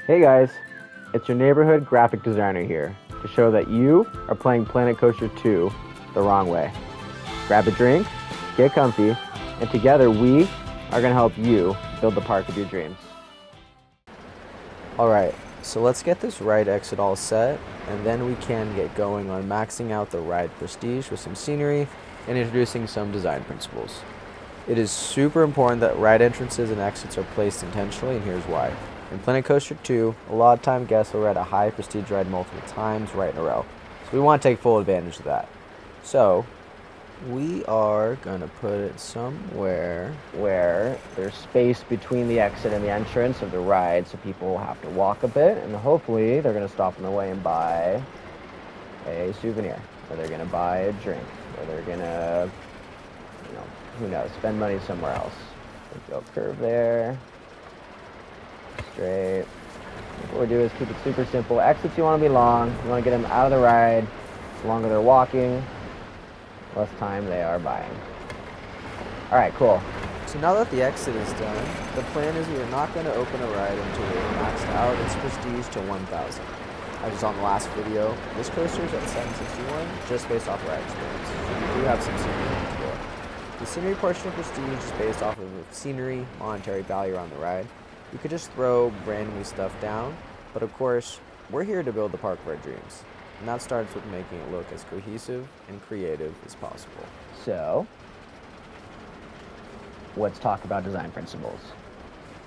Hey guys, it's your neighborhood graphic designer here to show that you are playing Planet Coaster 2 the wrong way. Grab a drink, get comfy, and together we are going to help you build the park of your dreams. Alright, so let's get this ride exit all set, and then we can get going on maxing out the ride prestige with some scenery and introducing some design principles. It is super important that ride entrances and exits are placed intentionally, and here's why. In Planet Coaster 2, a lot of time guests will ride a high prestige ride multiple times right in a row, so we want to take full advantage of that. So, we are gonna put it somewhere Where there's space between the exit and the entrance of the ride, so people will have to walk a bit, and hopefully they're going to stop on the way and buy a souvenir, or they're going to buy a drink, or they're going to, who knows, spend money somewhere else. Go curve there, straight. What we do is keep it super simple. Exits you want to be long. You want to get them out of the ride. The longer they're walking, less time they are buying. All right, cool. So now that the exit is done, the plan is we are not going to open a ride until we have maxed out its prestige to 1,000. As was on the last video, this coaster is at 761 just based off ride experience, so we do have some scenery to explore. The scenery portion of prestige is based off of the scenery, monetary value on the ride. You could just throw randomly stuff down, but of course, we're here to build the park of our dreams, and that starts with making it look as cohesive and creative as possible. So let's talk about design principles.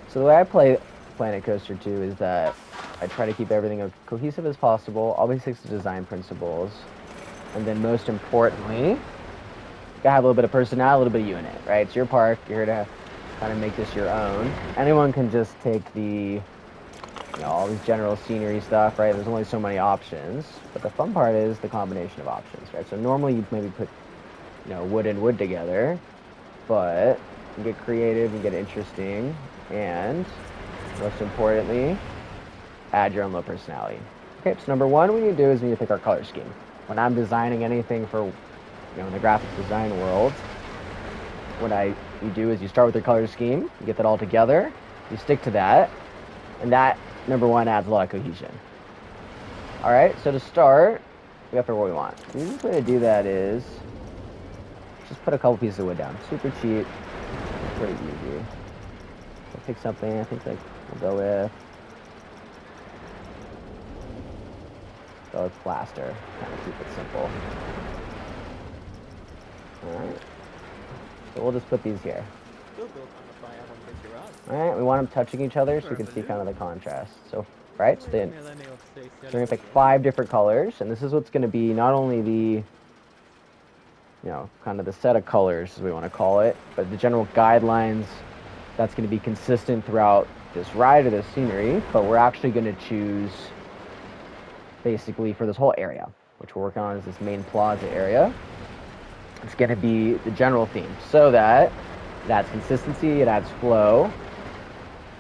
So the way I play Planet Coaster 2 is that I try to keep everything as cohesive as possible, always stick to design principles, and then most importantly, you gotta have a little bit of personality, a little bit of you in it, right? It's your park, you're here to kind of make this your own. Anyone can just take all these general scenery stuff, right? There's only so many options, but the fun part is the combination of options, right? So normally you maybe put, wood and wood together, but you get creative, you get interesting, and most importantly, add your own little personality. Okay, so number one we need to do is we need to pick our color scheme. When I'm designing anything for, in the graphic design world, what you do is you start with your color scheme, you get that all together, you stick to that, and that, number one, adds a lot of cohesion. All right, so to start, we have to what we want. The easiest way to do that is just put a couple pieces of wood down. Super cheap, pretty easy. So pick something, I think we'll go with plaster, kind of keep it simple. All right. So we'll just put these here. All right, we want them touching each other so you can see kind of the contrast. So, right, so we're going to pick 5 different colors, and this is what's going to be not only the, kind of the set of colors, as we want to call it, but the general guidelines that's going to be consistent throughout this ride or this scenery, but we're actually going to choose, basically, for this whole area, which we're working on is this main plaza area. It's going to be the general theme, so that it adds consistency, it adds flow,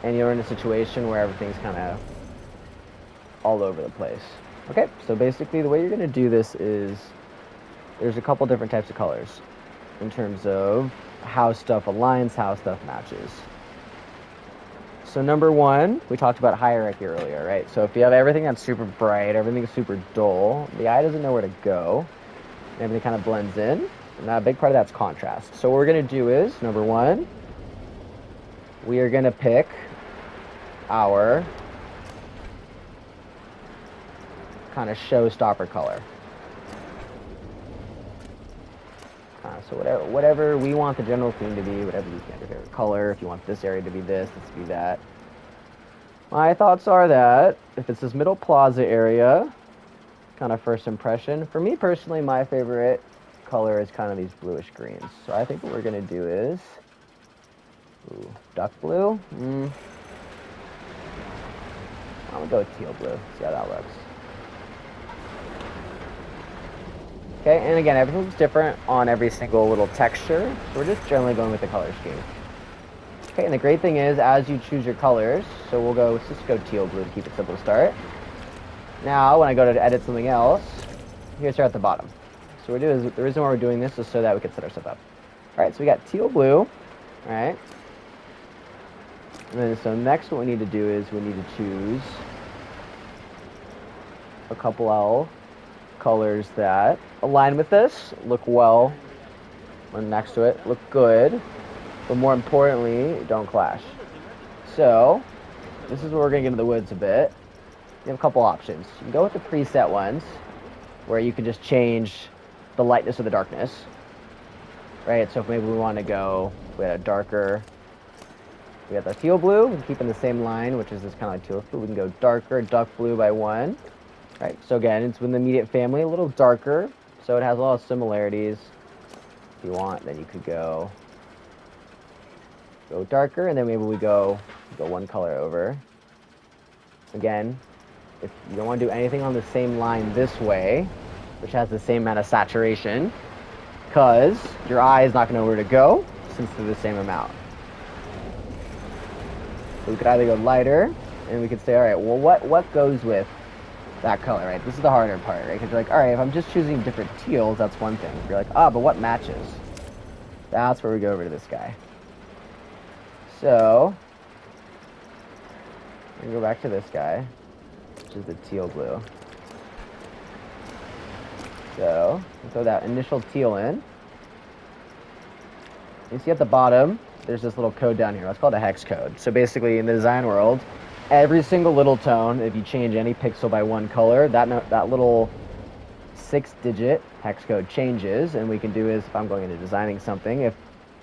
and you're in a situation where everything's kind of all over the place. Okay, so basically the way you're going to do this is there's a couple different types of colors in terms of how stuff aligns, how stuff matches. So number one, we talked about hierarchy earlier, right? So if you have everything that's super bright, everything's super dull, the eye doesn't know where to go, and everything kind of blends in. And a big part of that's contrast. So what we're going to do is, number one, we are going to pick our kind of showstopper color. So whatever we want the general theme to be, whatever you can, your favorite color, if you want this area to be this, let's be that. My thoughts are that if it's this middle plaza area, kind of first impression, for me personally, my favorite color is kind of these bluish greens. So I think what we're going to do is, duck blue. I'm going to go with teal blue, see how that looks. Okay, and again, everything's different on every single little texture, so we're just generally going with the color scheme. Okay, and the great thing is, as you choose your colors, so let's just go teal blue to keep it simple to start. Now, when I go to edit something else, here start at the bottom. So what we do is, the reason why we're doing this is so that we can set ourselves up. All right, so we got teal blue, all right? And then, so next what we need to do is we need to choose a couple of colors that align with this, look well when next to it, look good, but more importantly, don't clash. So, this is where we're going to get into the woods a bit. You have a couple options. You can go with the preset ones, where you can just change the lightness or the darkness. Right, so if maybe we want to go with a darker, we got the teal blue, we keep in the same line, which is this kind of like teal blue. We can go darker, duck blue by 1. Right, so again, it's within the immediate family, a little darker, so it has a lot of similarities. If you want, then you could go darker, and then maybe we go one color over. Again, if you don't want to do anything on the same line this way, which has the same amount of saturation, because your eye is not going to know where to go since they're the same amount. So we could either go lighter, and we could say, all right, well, what goes with that color, right? This is the harder part, right? Because you're like, all right, if I'm just choosing different teals, that's one thing. You're like, but what matches? That's where we go over to this guy. So, we go back to this guy, which is the teal blue. So, we'll throw that initial teal in. You see at the bottom, there's this little code down here. It's called a hex code. So basically, in the design world, every single little tone, if you change any pixel by 1 color, that little 6-digit hex code changes. And we can do is, if I'm going into designing something, if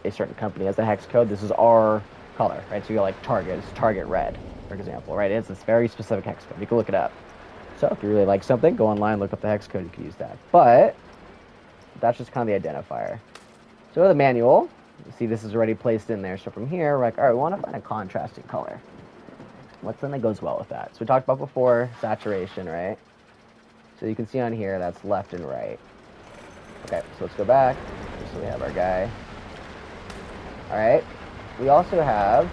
a certain company has a hex code, this is our color, right? So you like Target, it's Target red, for example, right? It's this very specific hex code. You can look it up. So if you really like something, go online, look up the hex code, you can use that. But that's just kind of the identifier. So the manual, you see this is already placed in there. So from here, we're like, all right, we want to find a contrasting color. What's something that goes well with that? So we talked about before, saturation, right? So you can see on here, that's left and right. Okay, so let's go back. So we have our guy. All right, we also have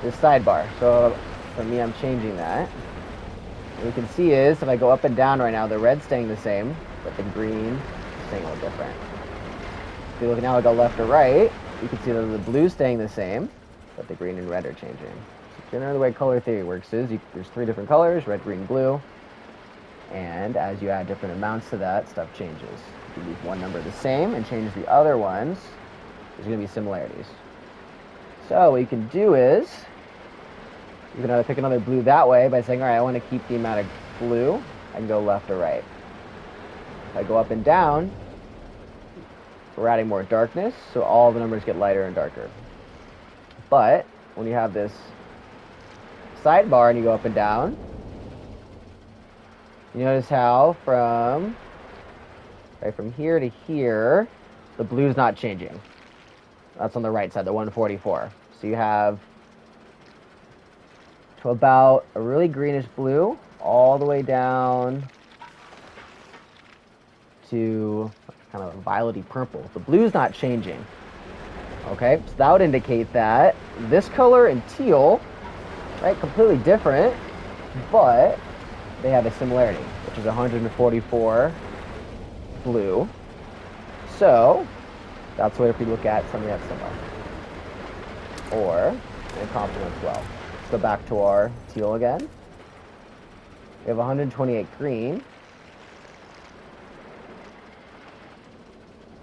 this sidebar. So for me, I'm changing that. What you can see is, if I go up and down right now, the red's staying the same, but the green is staying a little different. If you look now, I go left or right, you can see that the blue's staying the same, but the green and red are changing. So generally, the way color theory works is, there's 3 different colors, red, green, blue, and as you add different amounts to that, stuff changes. If you leave one number the same and change the other ones, there's going to be similarities. So what you can do is, you can either pick another blue that way by saying, all right, I want to keep the amount of blue, I can go left or right. If I go up and down, we're adding more darkness, so all the numbers get lighter and darker. But when you have this sidebar and you go up and down, you notice how from here to here, the blue's not changing. That's on the right side, the 144. So you have to about a really greenish blue all the way down to kind of a violet-y purple. The blue's not changing. Okay, so that would indicate that this color and teal, right, completely different, but they have a similarity, which is 144 blue. So that's what if we look at something that's similar. Or it complements well. Let's go back to our teal again. We have 128 green.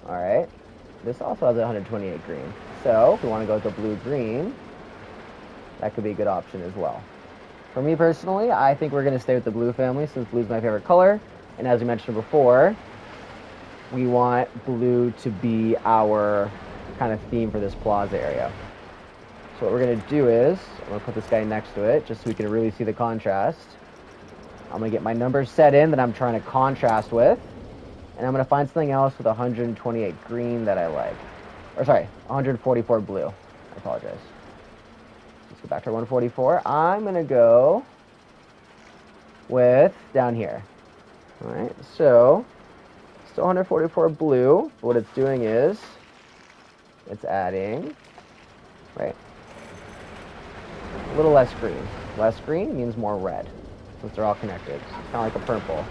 All right. This also has 128 green. So if we want to go with the blue-green, that could be a good option as well. For me personally, I think we're going to stay with the blue family since blue is my favorite color. And as we mentioned before, we want blue to be our kind of theme for this plaza area. So what we're going to do is, I'm going to put this guy next to it just so we can really see the contrast. I'm going to get my numbers set in that I'm trying to contrast with. And I'm going to find something else with 128 green that I like. Or sorry, 144 blue. I apologize. Let's go back to 144. I'm going to go with down here. All right, so still 144 blue. What it's doing is it's adding, right, a little less green. Less green means more red, since they're all connected. So it's kind of like a purple.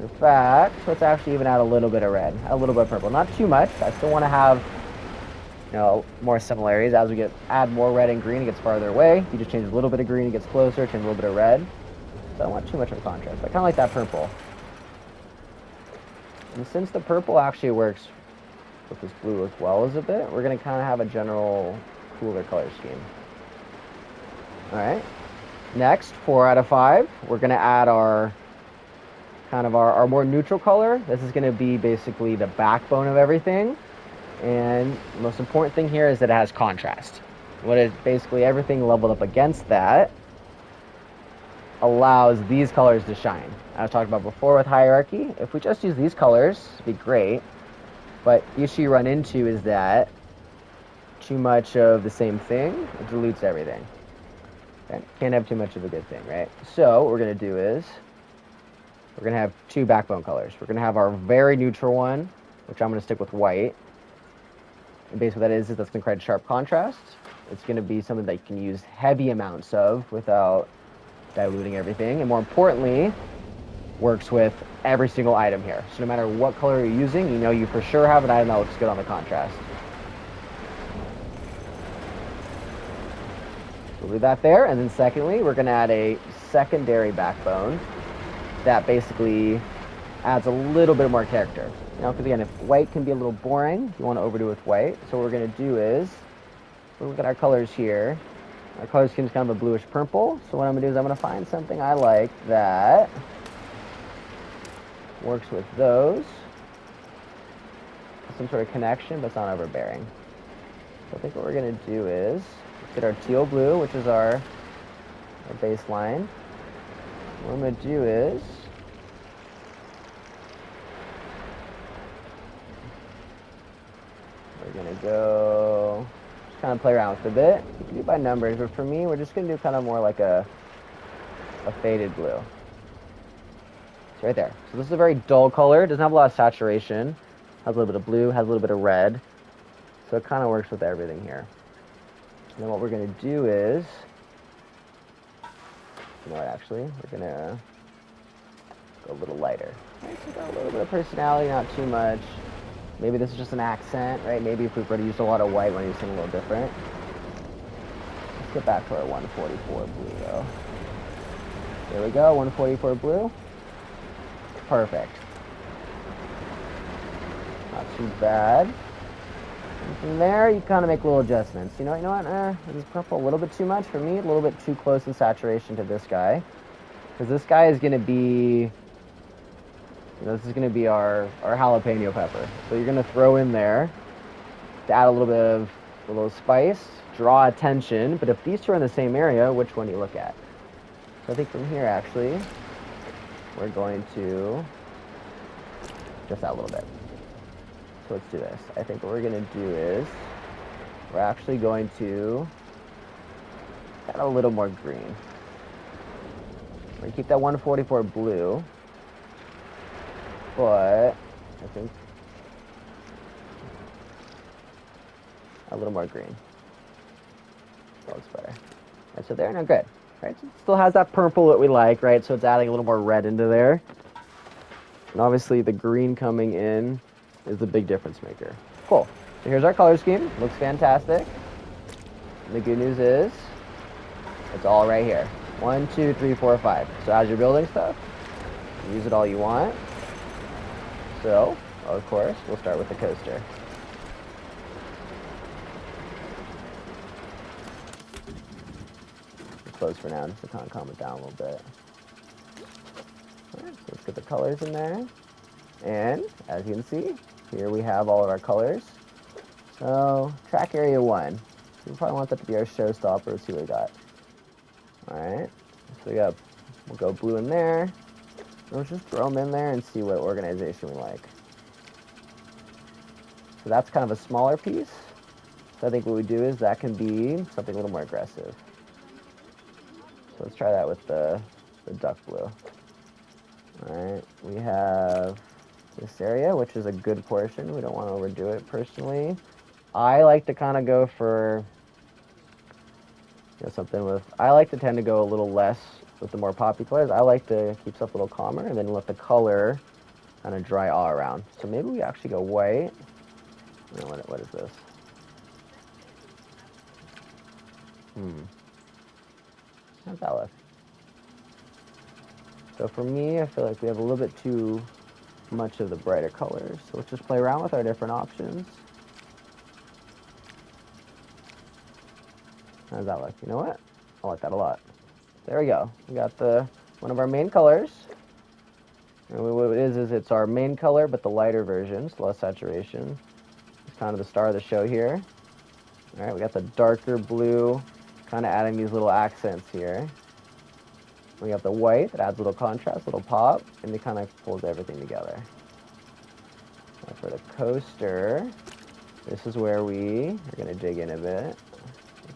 In fact, let's actually even add a little bit of red, a little bit of purple. Not too much. I still want to have more similarities. As we add more red and green, it gets farther away. You just change a little bit of green, it gets closer. Change a little bit of red. So I don't want too much of a contrast. I kind of like that purple. And since the purple actually works with this blue as well as a bit, we're going to kind of have a general cooler color scheme. All right. Next, 4 out of 5, we're going to add our more neutral color. This is going to be basically the backbone of everything. And the most important thing here is that it has contrast. What is basically everything leveled up against that allows these colors to shine. I was talking about before with hierarchy. If we just use these colors, it'd be great. But the issue you run into is that too much of the same thing, it dilutes everything. Okay? Can't have too much of a good thing, right? So what we're going to do is we're going to have 2 backbone colors. We're going to have our very neutral one, which I'm going to stick with white. And basically what that is that's going to create sharp contrast. It's going to be something that you can use heavy amounts of without diluting everything. And more importantly, works with every single item here. So no matter what color you're using, you know you for sure have an item that looks good on the contrast. So we'll leave that there. And then secondly, we're going to add a secondary backbone that basically adds a little bit more character. You know, because again, if white can be a little boring, you want to overdo it with white. So what we're going to do is, we'll look at our colors here. Our color scheme is kind of a bluish purple. So what I'm going to do is I'm going to find something I like that works with those. Some sort of connection, but it's not overbearing. So I think what we're going to do is, let's get our teal blue, which is our baseline. What I'm going to do is, we're going to go, just kind of play around with it a bit. You can do by numbers, but for me, we're just going to do kind of more like a faded blue. It's right there. So this is a very dull color. It doesn't have a lot of saturation. Has a little bit of blue, has a little bit of red. So it kind of works with everything here. And then what we're going to do is, you know what, actually, we're going to go a little lighter. Right, so got a little bit of personality, not too much. Maybe this is just an accent, right? Maybe if we've already used a lot of white, we want to use something a little different. Let's get back to our 144 blue, though. There we go, 144 blue. Perfect. Not too bad. And from there, you kind of make little adjustments. You know what? This is purple a little bit too much for me. A little bit too close in saturation to this guy. Because this guy is going to be... this is going to be our jalapeno pepper. So you're going to throw in there to add a little bit of a little spice, draw attention. But if these two are in the same area, which one do you look at? So I think from here, actually, we're going to just add a little bit. So let's do this. I think what we're going to do is we're actually going to add a little more green. We're going to keep that 144 blue, but I think a little more green. That looks better. Right, so there, no, good. Right, so it still has that purple that we like, right? So it's adding a little more red into there. And obviously the green coming in is the big difference maker. Cool. So here's our color scheme. Looks fantastic. And the good news is it's all right here. 1, 2, 3, 4, 5. So as you're building stuff, use it all you want. So, of course, we'll start with the coaster. Close for now, just to kind of calm it down a little bit. All right, so let's get the colors in there. And as you can see, here we have all of our colors. So track area 1. We probably want that to be our showstopper. Let's see what we got. All right, so we'll go blue in there. Let's just throw them in there and see what organization we like. So that's kind of a smaller piece. So I think what we do is that can be something a little more aggressive. So let's try that with the duck blue. All right, we have this area, which is a good portion. We don't want to overdo it personally. I like to kind of go for something with, I like to tend to go a little less with the more poppy colors. I like to keep stuff a little calmer and then let the color kind of dry all around. So maybe we actually go white. What is this? How's that look? So for me, I feel like we have a little bit too much of the brighter colors. So let's just play around with our different options. How's that look? You know what? I like that a lot. There we go. We got one of our main colors. And what it is it's our main color, but the lighter version, so less saturation. It's kind of the star of the show here. All right, we got the darker blue, kind of adding these little accents here. We got the white that adds a little contrast, a little pop, and it kind of pulls everything together. Now for the coaster, this is where we are going to dig in a bit.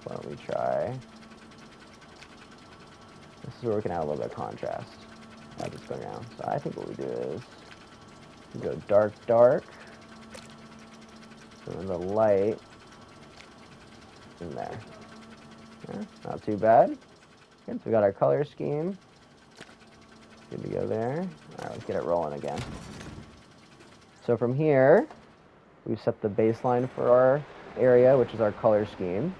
Why don't we try? This is where we can add a little bit of contrast as it's going around. So I think what we do is we go dark, dark, and then the light in there. Yeah, not too bad. Good, so we got our color scheme. Good to go there. All right, let's get it rolling again. So from here, we've set the baseline for our area, which is our color scheme.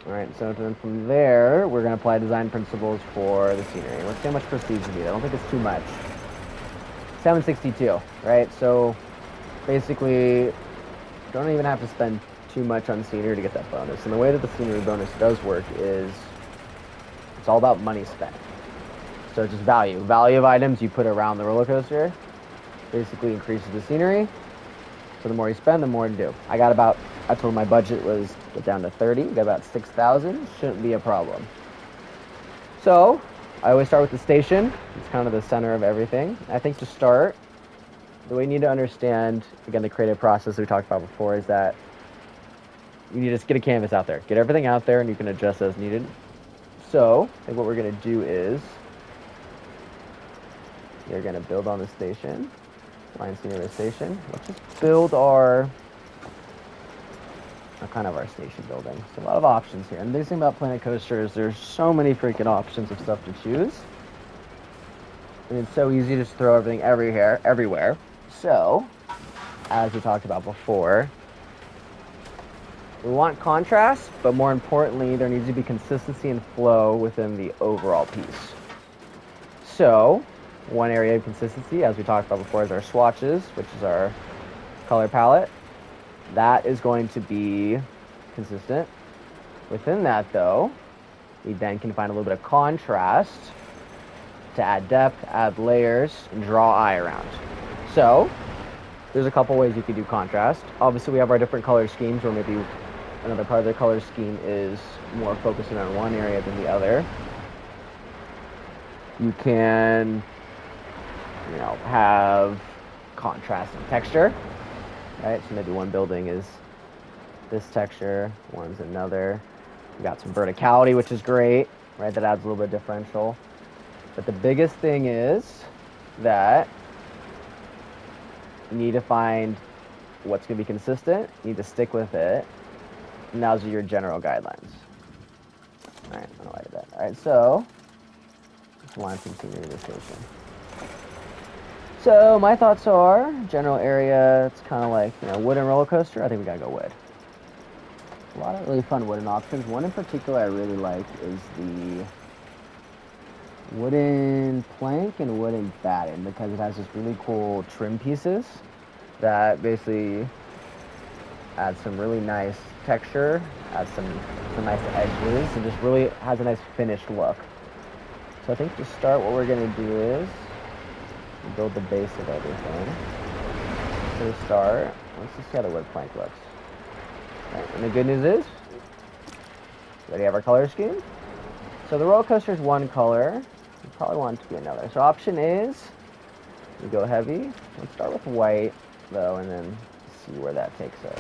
All right, so then from there, we're going to apply design principles for the scenery. Let's see how much prestige we need. I don't think it's too much. 762, right? So basically, don't even have to spend too much on scenery to get that bonus. And the way that the scenery bonus does work is it's all about money spent. So it's just value. Value of items you put around the roller coaster basically increases the scenery. So the more you spend, the more to do. I told my budget was get down to 30. Got about 6,000. Shouldn't be a problem. So I always start with the station. It's kind of the center of everything. I think to start, the way you need to understand, again, the creative process we talked about before is that you need to just get a canvas out there. Get everything out there and you can adjust as needed. So I think what we're going to do is you're going to build on the station. Line scenery station. Let's just build our kind of our station building. So a lot of options here. And the thing about Planet Coaster is there's so many freaking options of stuff to choose. And it's so easy to just throw everything everywhere. So, as we talked about before, we want contrast, but more importantly, there needs to be consistency and flow within the overall piece. So, one area of consistency, as we talked about before, is our swatches, which is our color palette. That is going to be consistent. Within that, though, we then can find a little bit of contrast to add depth, add layers, and draw eye around. So, there's a couple ways you can do contrast. Obviously, we have our different color schemes, where maybe another part of the color scheme is more focusing on one area than the other. You can have contrast and texture, right? So maybe one building is this texture, one's another. We got some verticality, which is great, right? That adds a little bit of differential. But the biggest thing is that you need to find what's going to be consistent. You need to stick with it. And those are your general guidelines. All right, I'll write that. All right, so let's line some scenery to the station. So my thoughts are, general area, it's kind of like, wooden roller coaster. I think we gotta go wood. A lot of really fun wooden options. One in particular I really like is the wooden plank and wooden batten, because it has this really cool trim pieces that basically add some really nice texture, adds some nice edges, and just really has a nice finished look. So I think to start, what we're gonna do is build the base of everything. To start, let's just see how the wood plank looks. Right, and the good news is, we already have our color scheme. So the roller coaster is one color. We probably want it to be another. So option is, we go heavy. Let's start with white, though, and then see where that takes us.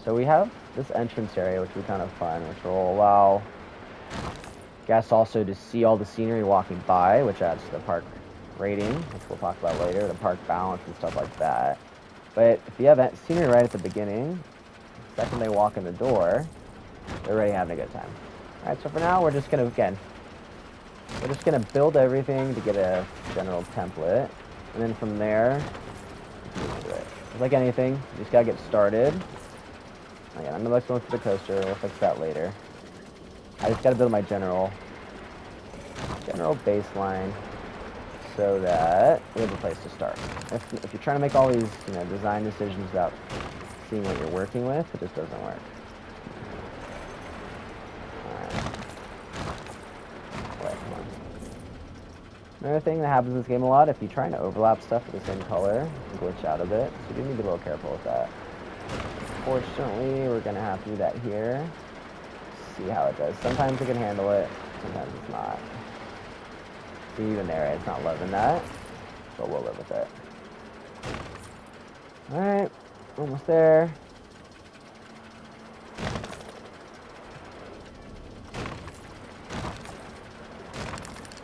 So we have this entrance area, which will be kind of fun, which will allow guests also to see all the scenery walking by, which adds to the park rating, which we'll talk about later, the park balance and stuff like that. But if you have that scenery right at the beginning, the second they walk in the door, they're already having a good time. All right, so for now, we're just gonna build everything to get a general template, and then from there, move to it. It's like anything, you just gotta get started, Again, I'm going for the coaster. We'll fix that later. I just got to build my general baseline so that we have a place to start. If you're trying to make all these, design decisions without seeing what you're working with, it just doesn't work. Another thing that happens in this game a lot, if you're trying to overlap stuff with the same color, you glitch out a bit. So you do need to be a little careful with that. Fortunately, we're going to have to do that here. See how it does. Sometimes it can handle it, sometimes it's not. See, even there, it's not loving that. But we'll live with it. Alright, almost there.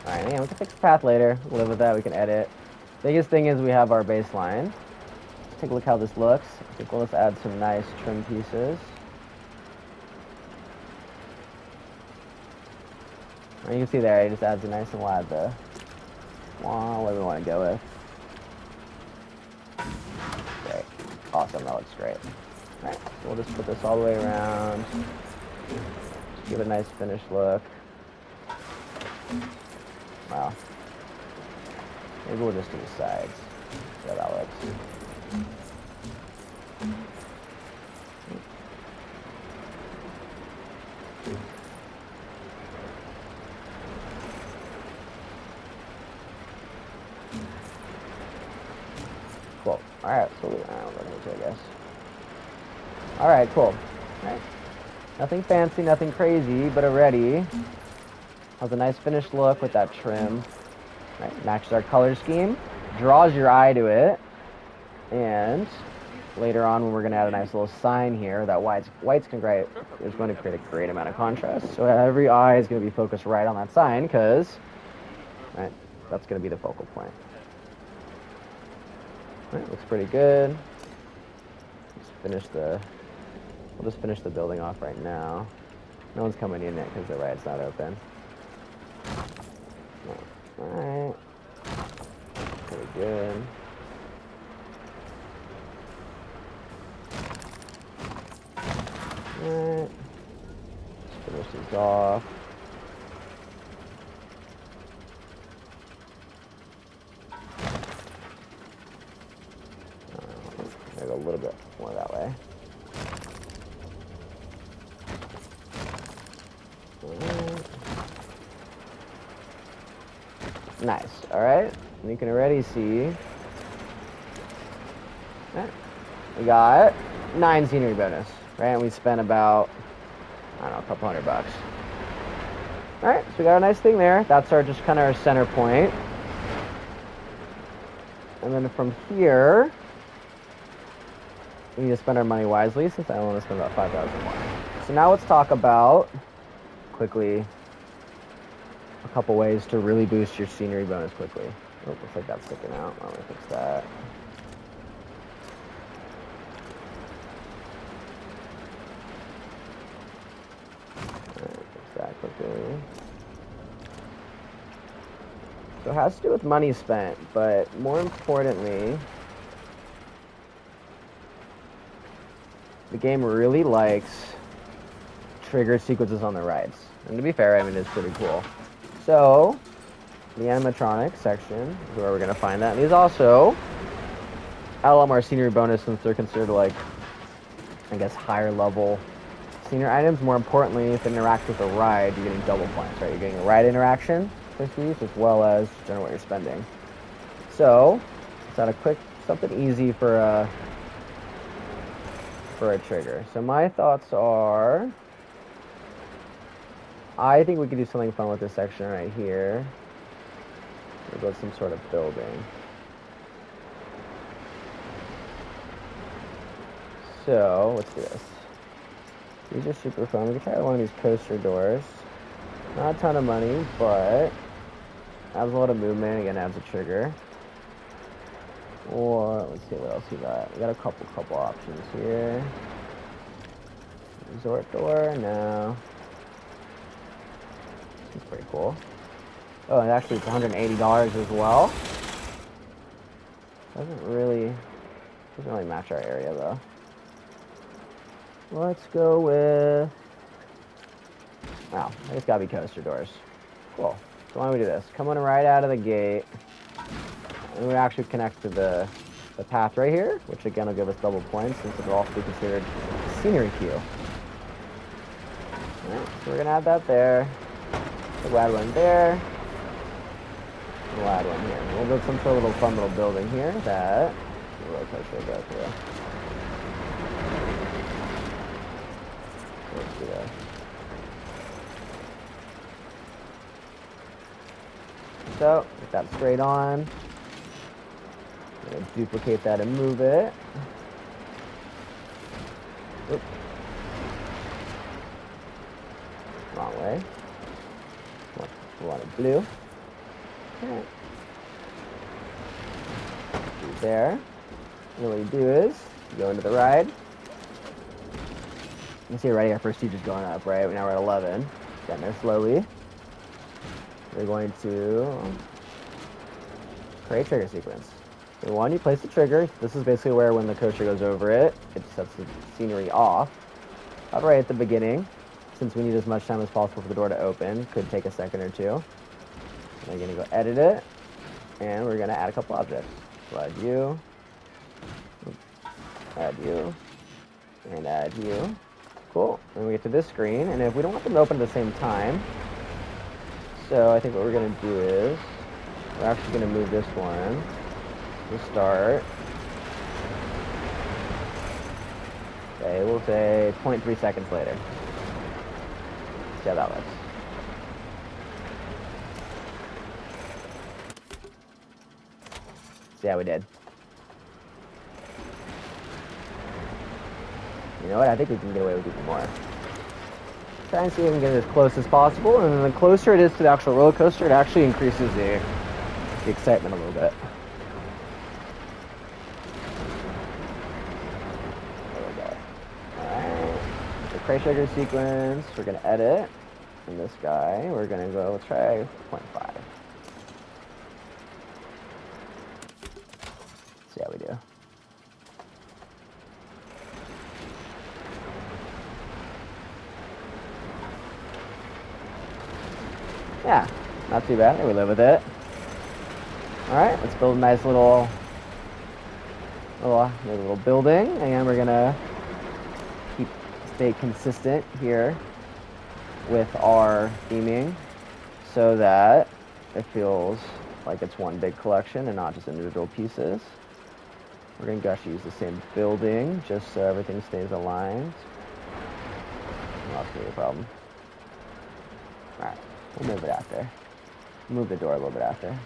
Alright, yeah, we can fix the path later. We'll live with that, we can edit. Biggest thing is we have our baseline. Let's take a look how this looks. I think we'll just add some nice trim pieces. And you can see there, it just adds a nice and wide the what we want to go with. Great. Awesome, that looks great. Alright, so we'll just put this all the way around. Just give it a nice finished look. Wow. Maybe we'll just do the sides. See how that looks. Cool. Alright, so we're going to, I guess. Alright, cool. Alright. Nothing fancy, nothing crazy, but already has a nice finished look with that trim. Right, matches our color scheme, draws your eye to it, and later on when we're going to add a nice little sign here, that white's going to create a great amount of contrast. So every eye is going to be focused right on that sign because, right, that's going to be the focal point. Right, looks pretty good. We'll just finish the building off right now. No one's coming in yet because the ride's not open. Alright. Pretty good. Alright. Let's finish these off. Maybe a little bit more that way. Nice. Alright. You can already see. We got 9 scenery bonus. Right? And we spent about, I don't know, a couple $100. Alright, so we got a nice thing there. That's just kind of our center point. And then from here, we need to spend our money wisely since I want to spend about 5,000 more. So now let's talk about, quickly, a couple ways to really boost your scenery bonus quickly. Oh, looks like that's sticking out. Why don't we fix that? Alright, fix that quickly. So it has to do with money spent, but more importantly, the game really likes trigger sequences on the rides. And to be fair, I mean, it's pretty cool. So, the animatronics section is where we're going to find that. And these also add a lot more scenery bonus since they're considered, like, I guess, higher level scenery items. More importantly, if it interacts with a ride, you're getting double points, right? You're getting a ride interaction with these as well as generally what you're spending. So, let's add a quick, something easy for a trigger. So my thoughts are, I think we could do something fun with this section right here. We'll build some sort of building. So, let's do this. These are super fun. We can try one of these coaster doors. Not a ton of money, but adds a lot of movement. Again, adds a trigger. Or, let's see what else we got. We got a couple options here. Resort door, no. It's pretty cool. Oh, and actually it's $180 as well. Doesn't really match our area though. Let's go with... Wow, I just gotta be coaster doors. Cool. So why don't we do this? Come on right out of the gate. And we actually connect to the path right here, which again will give us double points since it'll also be considered scenery queue. Alright, so we're gonna add that there. We'll add one there. We'll add one here. We'll build some sort of little fun little building here that the roller coaster will go through. So let's do that. So, get that straight on. I'm going to duplicate that and move it. Oop. Wrong way. We want it blue. Okay. Do there. And what you do is, you go into the ride. You can see already our prestige is going up, right? Now we're at 11. Getting there slowly. We're going to create trigger sequence. So one, you place the trigger. This is basically where when the coaster goes over it, it sets the scenery off. About right at the beginning, since we need as much time as possible for the door to open. Could take a second or two. We're going to go edit it, and we're going to add a couple objects. So add you, and add you. Cool. And we get to this screen, and if we don't want them to open at the same time, so I think what we're going to do is, we're actually going to move this one to start. Okay, we'll say 0.3 seconds later. See how that looks. See how we did. You know what? I think we can get away with even more. Try and see if we can get it as close as possible, and then the closer it is to the actual roller coaster, it actually increases the excitement a little bit. There we go. Alright. The create trigger sequence, we're going to edit. And this guy, we're going to go try 0.5. See how we do. Yeah, not too bad. We live with it. Alright, let's build a nice little building, and we're gonna stay consistent here with our theming so that it feels like it's one big collection and not just individual pieces. We're going to actually use the same building just so everything stays aligned. That's going to be a problem. Alright, we'll move it after. Move the door a little bit after.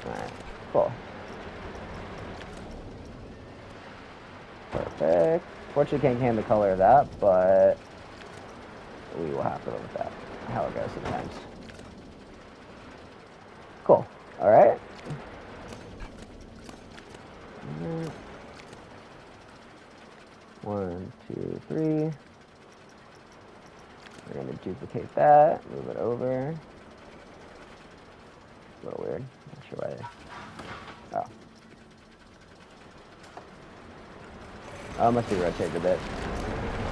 Alright, cool. Perfect. Fortunately, can't hand the color of that, but we will have to live with that. How it goes sometimes. Cool. All right. 1, 2, 3. We're going to duplicate that, move it over. A little weird. Not sure why they... Oh. Oh, it must be rotated a bit.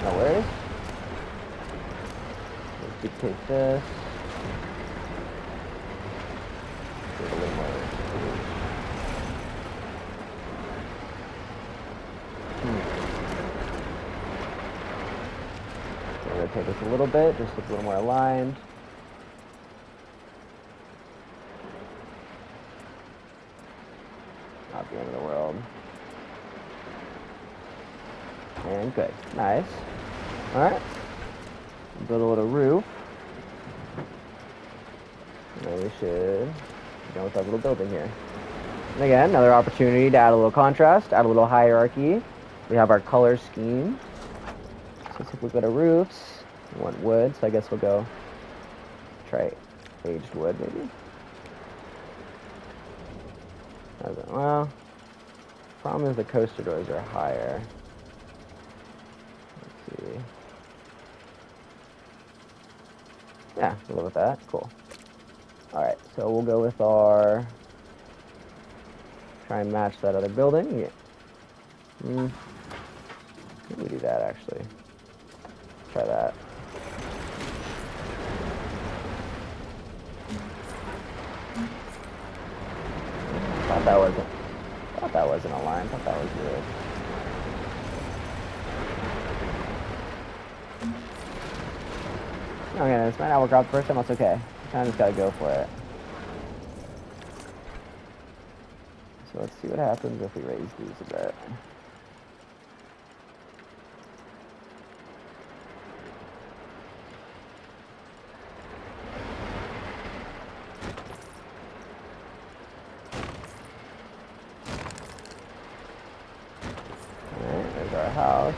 No worries. Let's duplicate this. Do it a little more. Rotate this a little bit, just look a little more aligned. Not the end of the world. And good. Nice. Alright. Build a little roof. And then we should be done with our little building here. And again, another opportunity to add a little contrast, add a little hierarchy. We have our color scheme. So let's take a look at our roofs. We want wood, so I guess we'll go try aged wood maybe. Well, problem is the coaster doors are higher. Let's see. Yeah, we'll go with that. Cool. Alright, so we'll go with our... try and match that other building. Yeah. Maybe we do that actually. Try that. Thought that wasn't a line. Thought that was weird. Okay, this might not work out the first time. That's okay. Kind of just gotta go for it. So let's see what happens if we raise these a bit. Alright, there's our house.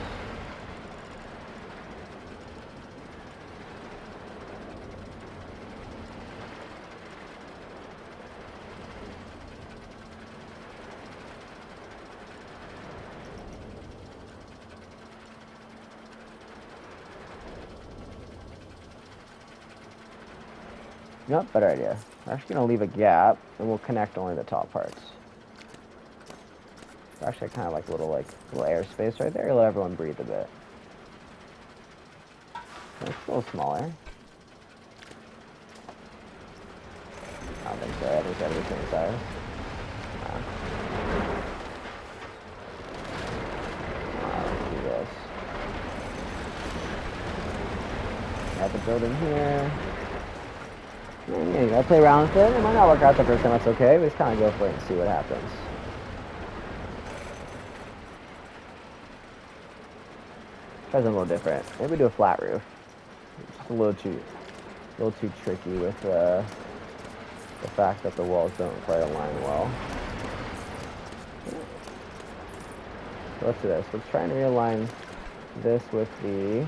Nope, better idea. We're actually going to leave a gap, and we'll connect only the top parts. So actually, kind of like a little airspace right there. Let everyone breathe a bit. It's a little smaller. I don't think so. I think it's the same size. Let's do this. Got the building here. And yeah, you gotta play around with it. It might not work out the first time, that's okay. We just kind of go for it and see what happens. Try something a little different. Maybe do a flat roof. Just a little too tricky with the fact that the walls don't quite align well. So let's do this. Let's try and realign this with the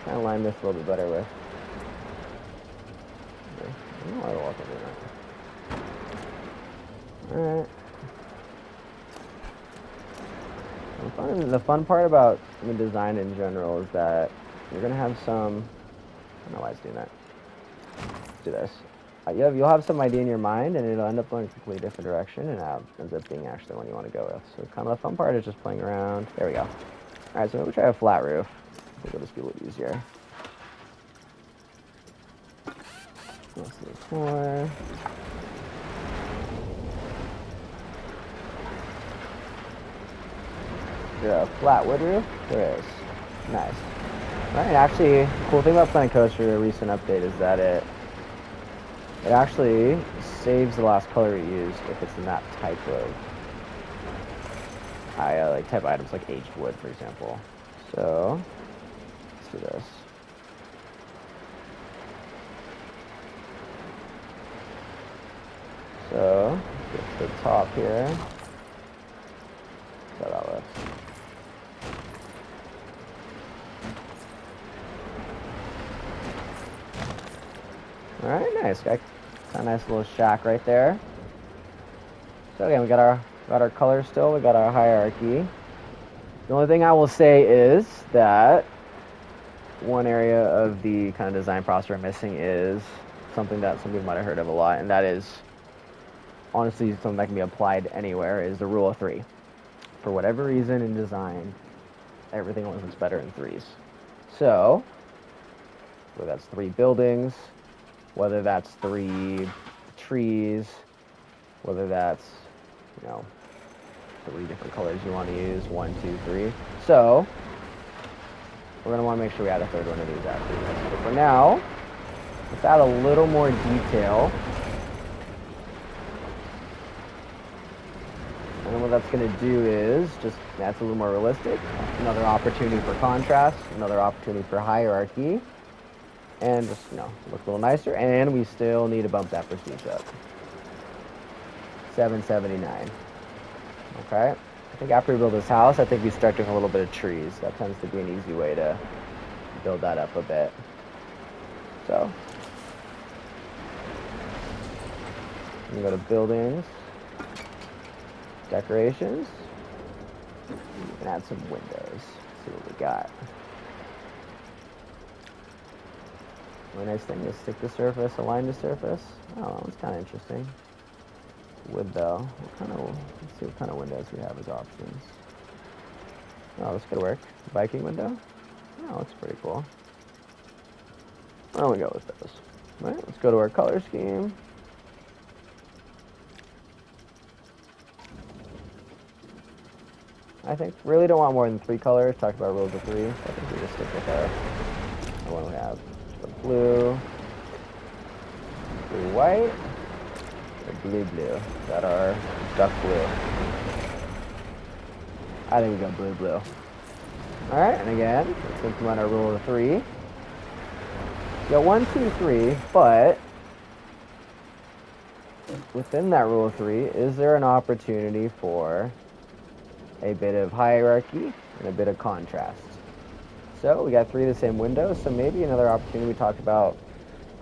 kind of line this a little bit better with. I don't know why the walls are doing that. Alright. The fun part about the design in general is that you're going to have some... I don't know why it's doing that. Let's do this. You'll have some idea in your mind, and it'll end up going a completely different direction, and that ends up being actually the one you want to go with. So kind of the fun part is just playing around. There we go. Alright, so we'll try a flat roof. I think it'll just be a little easier. Let's see, 4. Is there a flat wood roof? There is. Nice. Alright, actually, cool thing about Planet Coaster, a recent update, is that it actually saves the last color you used if it's in that type of type items, like aged wood, for example. So let's do this. So let's get to the top here. See how that looks. Alright, nice. Got a nice little shack right there. So again, we got our colors still, we got our hierarchy. The only thing I will say is that one area of the kind of design process we're missing is something that some people might have heard of a lot, and that is honestly something that can be applied anywhere, is the rule of 3. For whatever reason in design, everything always looks better in 3s. So, whether that's 3 buildings, whether that's 3 trees, whether that's, 3 different colors you want to use, 1, 2, 3. So, we're going to want to make sure we add a third one of these after this. But for now, let's add a little more detail. And then what that's going to do is just that's a little more realistic. Another opportunity for contrast, another opportunity for hierarchy. And just, look a little nicer. And we still need to bump that prestige up. 779. Okay. I think after we build this house, I think we start doing a little bit of trees. That tends to be an easy way to build that up a bit. So, we go to buildings, decorations, and add some windows. See what we got. Really nice thing is stick to surface, align to surface. Oh, that's kind of interesting. Wood though. Let's see what kind of windows we have as options. Oh, this could work. Viking window? Oh, that's pretty cool. Why don't we go with those? All right, let's go to our color scheme. I think really don't want more than 3 colors. Talked about rules of 3. So I think we just stick with our one we have. So blue, blue white, or blue blue. Is that our duck blue? I think we go blue blue. All right, and again, let's implement our rule of 3. We got 1, 2, 3, but within that rule of 3, is there an opportunity for a bit of hierarchy and a bit of contrast? So we got 3 of the same windows, so maybe another opportunity. We talked about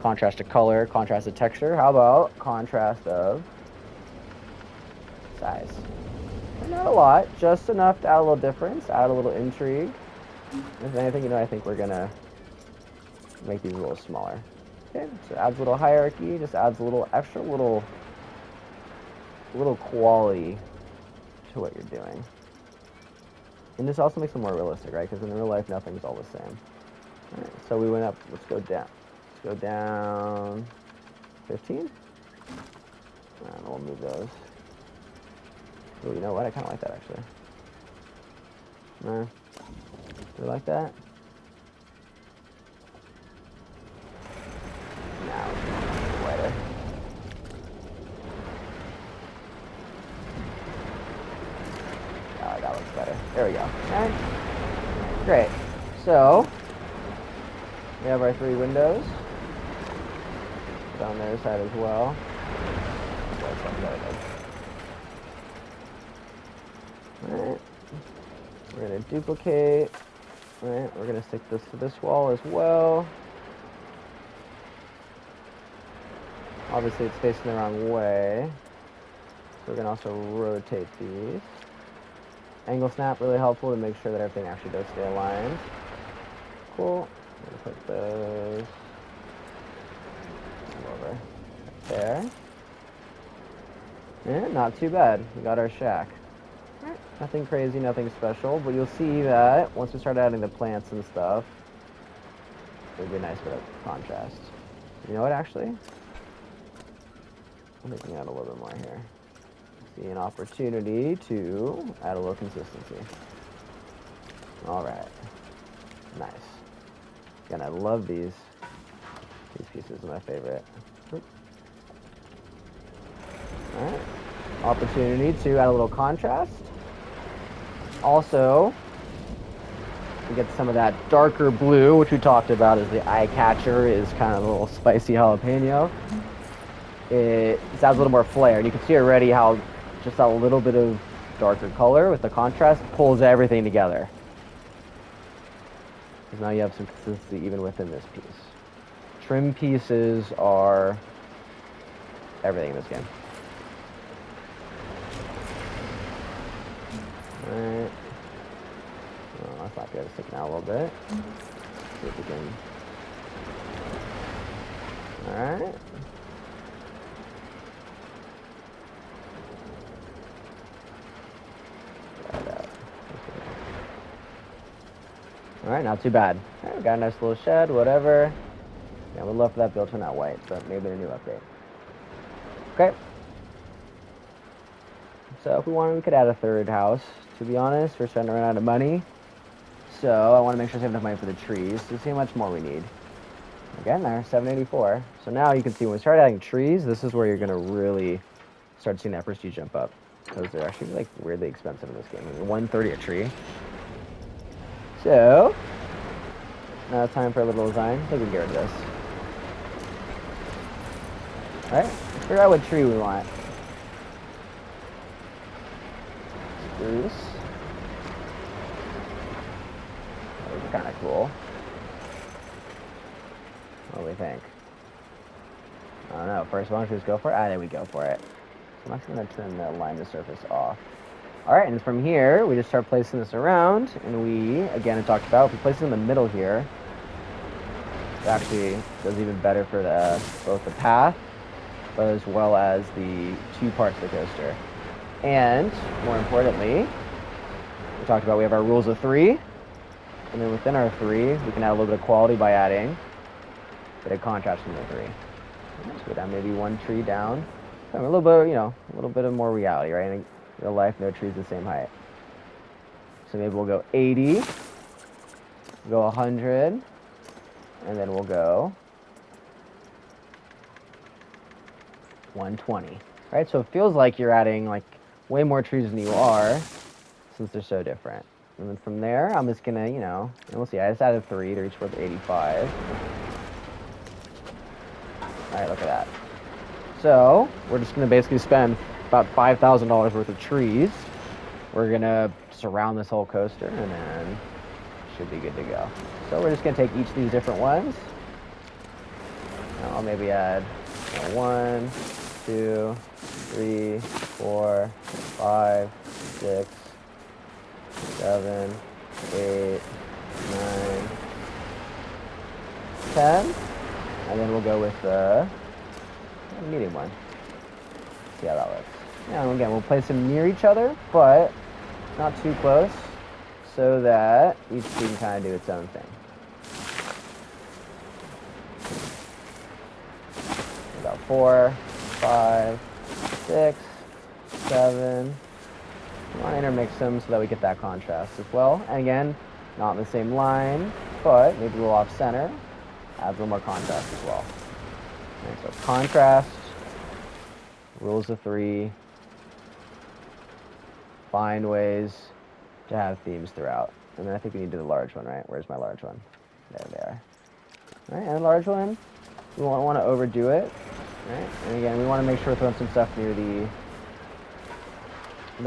contrast of color, contrast of texture. How about contrast of size? And not a lot, just enough to add a little difference, add a little intrigue. If anything, I think we're gonna make these a little smaller. Okay, so it adds a little hierarchy, just adds a little extra little quality to what you're doing. And this also makes them more realistic, right? Because in real life, nothing's all the same. All right, so we went up. Let's go down. Let's go down 15. And we'll move those. Oh, you know what? I kind of like that, actually. No. Do you like that? Now, it's whiter. Oh, that looks better. There we go. All right. Great. So, we have our 3 windows. Down their side as well. Alright. We're going to duplicate. Alright, we're going to stick this to this wall as well. Obviously, it's facing the wrong way. So we're going to also rotate these. Angle snap, really helpful to make sure that everything actually does stay aligned. Cool. I'm going to put those over there. Yeah, not too bad. We got our shack. Nothing crazy, nothing special, but you'll see that once we start adding the plants and stuff, it'll be a nice bit of contrast. You know what, actually? I'm making out a little bit more here. See an opportunity to add a little consistency. All right. Nice. Again, I love these. These pieces are my favorite. All right. Opportunity to add a little contrast. Also, we get some of that darker blue, which we talked about as the eye catcher, is kind of a little spicy jalapeno. It adds a little more flair, and you can see already how just that little bit of darker color with the contrast pulls everything together. Because now you have some consistency even within this piece. Trim pieces are everything in this game. Alright. Oh, that's not good. It's sticking out a little bit. See if we can. Alright. Alright, not too bad. Alright, we got a nice little shed, whatever. Yeah, we'd love for that build to turn out white, but maybe in a new update. Okay. So if we wanted, we could add a 3rd house. To be honest, we're starting to run out of money. So I want to make sure I have enough money for the trees to see how much more we need. Again, there's 784. So now you can see when we start adding trees, this is where you're going to really start seeing that prestige jump up. Because they're actually like weirdly expensive in this game. I mean, 130 a tree. So, now it's time for a little design. I think we can get rid of this. Alright, let's figure out what tree we want. Spruce. That was kind of cool. What do we think? I don't know. First one, should we just go for it? Ah, there we go for it. So I'm actually going to turn the line to surface off. Alright, and from here, we just start placing this around, and we, again, I talked about, if we place it in the middle here, It actually does even better for both the path, but as well as the two parts of the coaster. And more importantly, we talked about we have our rules of 3, and then within our 3, we can add a little bit of quality by adding a bit of contrast in the 3. Let's go down maybe 1 tree down. A little bit, a little bit of more reality, right? In real life, no trees the same height. So maybe we'll go 80, we'll go 100, and then we'll go 120, right? So it feels like you're adding like way more trees than you are, since they're so different. And then from there, I'm just gonna, and we'll see. I just added 3 to reach towards 85. All right, look at that. So we're just gonna basically spend about $5,000 worth of trees. We're gonna surround this whole coaster, and then should be good to go. So we're just gonna take each of these different ones. I'll maybe add 1, 2, 3, 4, 5, 6, 7, 8, 9, 10, and then we'll go with the medium one. See how that looks. Yeah, and again, we'll place them near each other, but not too close, so that each tree can kind of do its own thing. About 4, 5, 6, 7. We want to intermix them so that we get that contrast as well. And again, not in the same line, but maybe a little off center. Adds a little more contrast as well. Right, so contrast, rules of 3, find ways to have themes throughout. And then I think we need to do the large one, right? Where's my large one? There they are. All right, and the large one, we won't want to overdo it, right? And again, we want to make sure we're throwing some stuff near the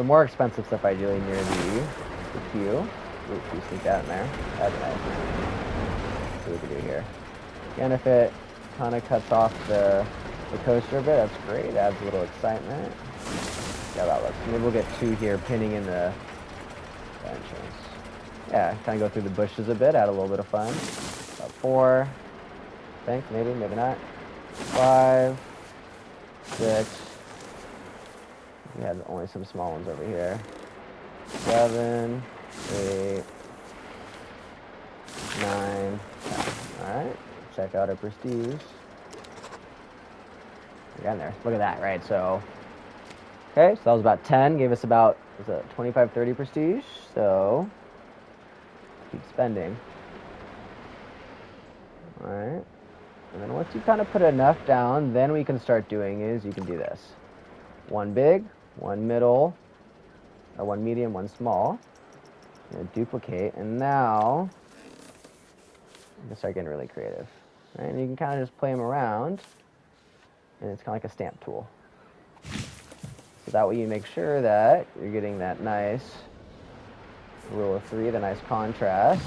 more expensive stuff, ideally near the queue. Ooh, we sneak that in there. That's nice. Let's see what we can do here. Again, if it kind of cuts off the coaster a bit, that's great. It adds a little excitement. See how that looks. Maybe we'll get 2 here pinning in the entrance. Yeah, kind of go through the bushes a bit, add a little bit of fun. About 4, I think, maybe not. 5, 6. We had only some small ones over here. 7, 8, 9, 10. Alright, check out our prestige. We got in there. Look at that, right? So, okay, so that was about 10. Gave us about, was it 25, 30 prestige? So, keep spending. Alright. And then once you kind of put enough down, then we can start doing is you can do this. 1 big, 1 middle, or 1 medium, 1 small. Duplicate, and now you can start getting really creative. Right? And you can kind of just play them around, and it's kind of like a stamp tool. So that way you make sure that you're getting that nice rule of 3, the nice contrast,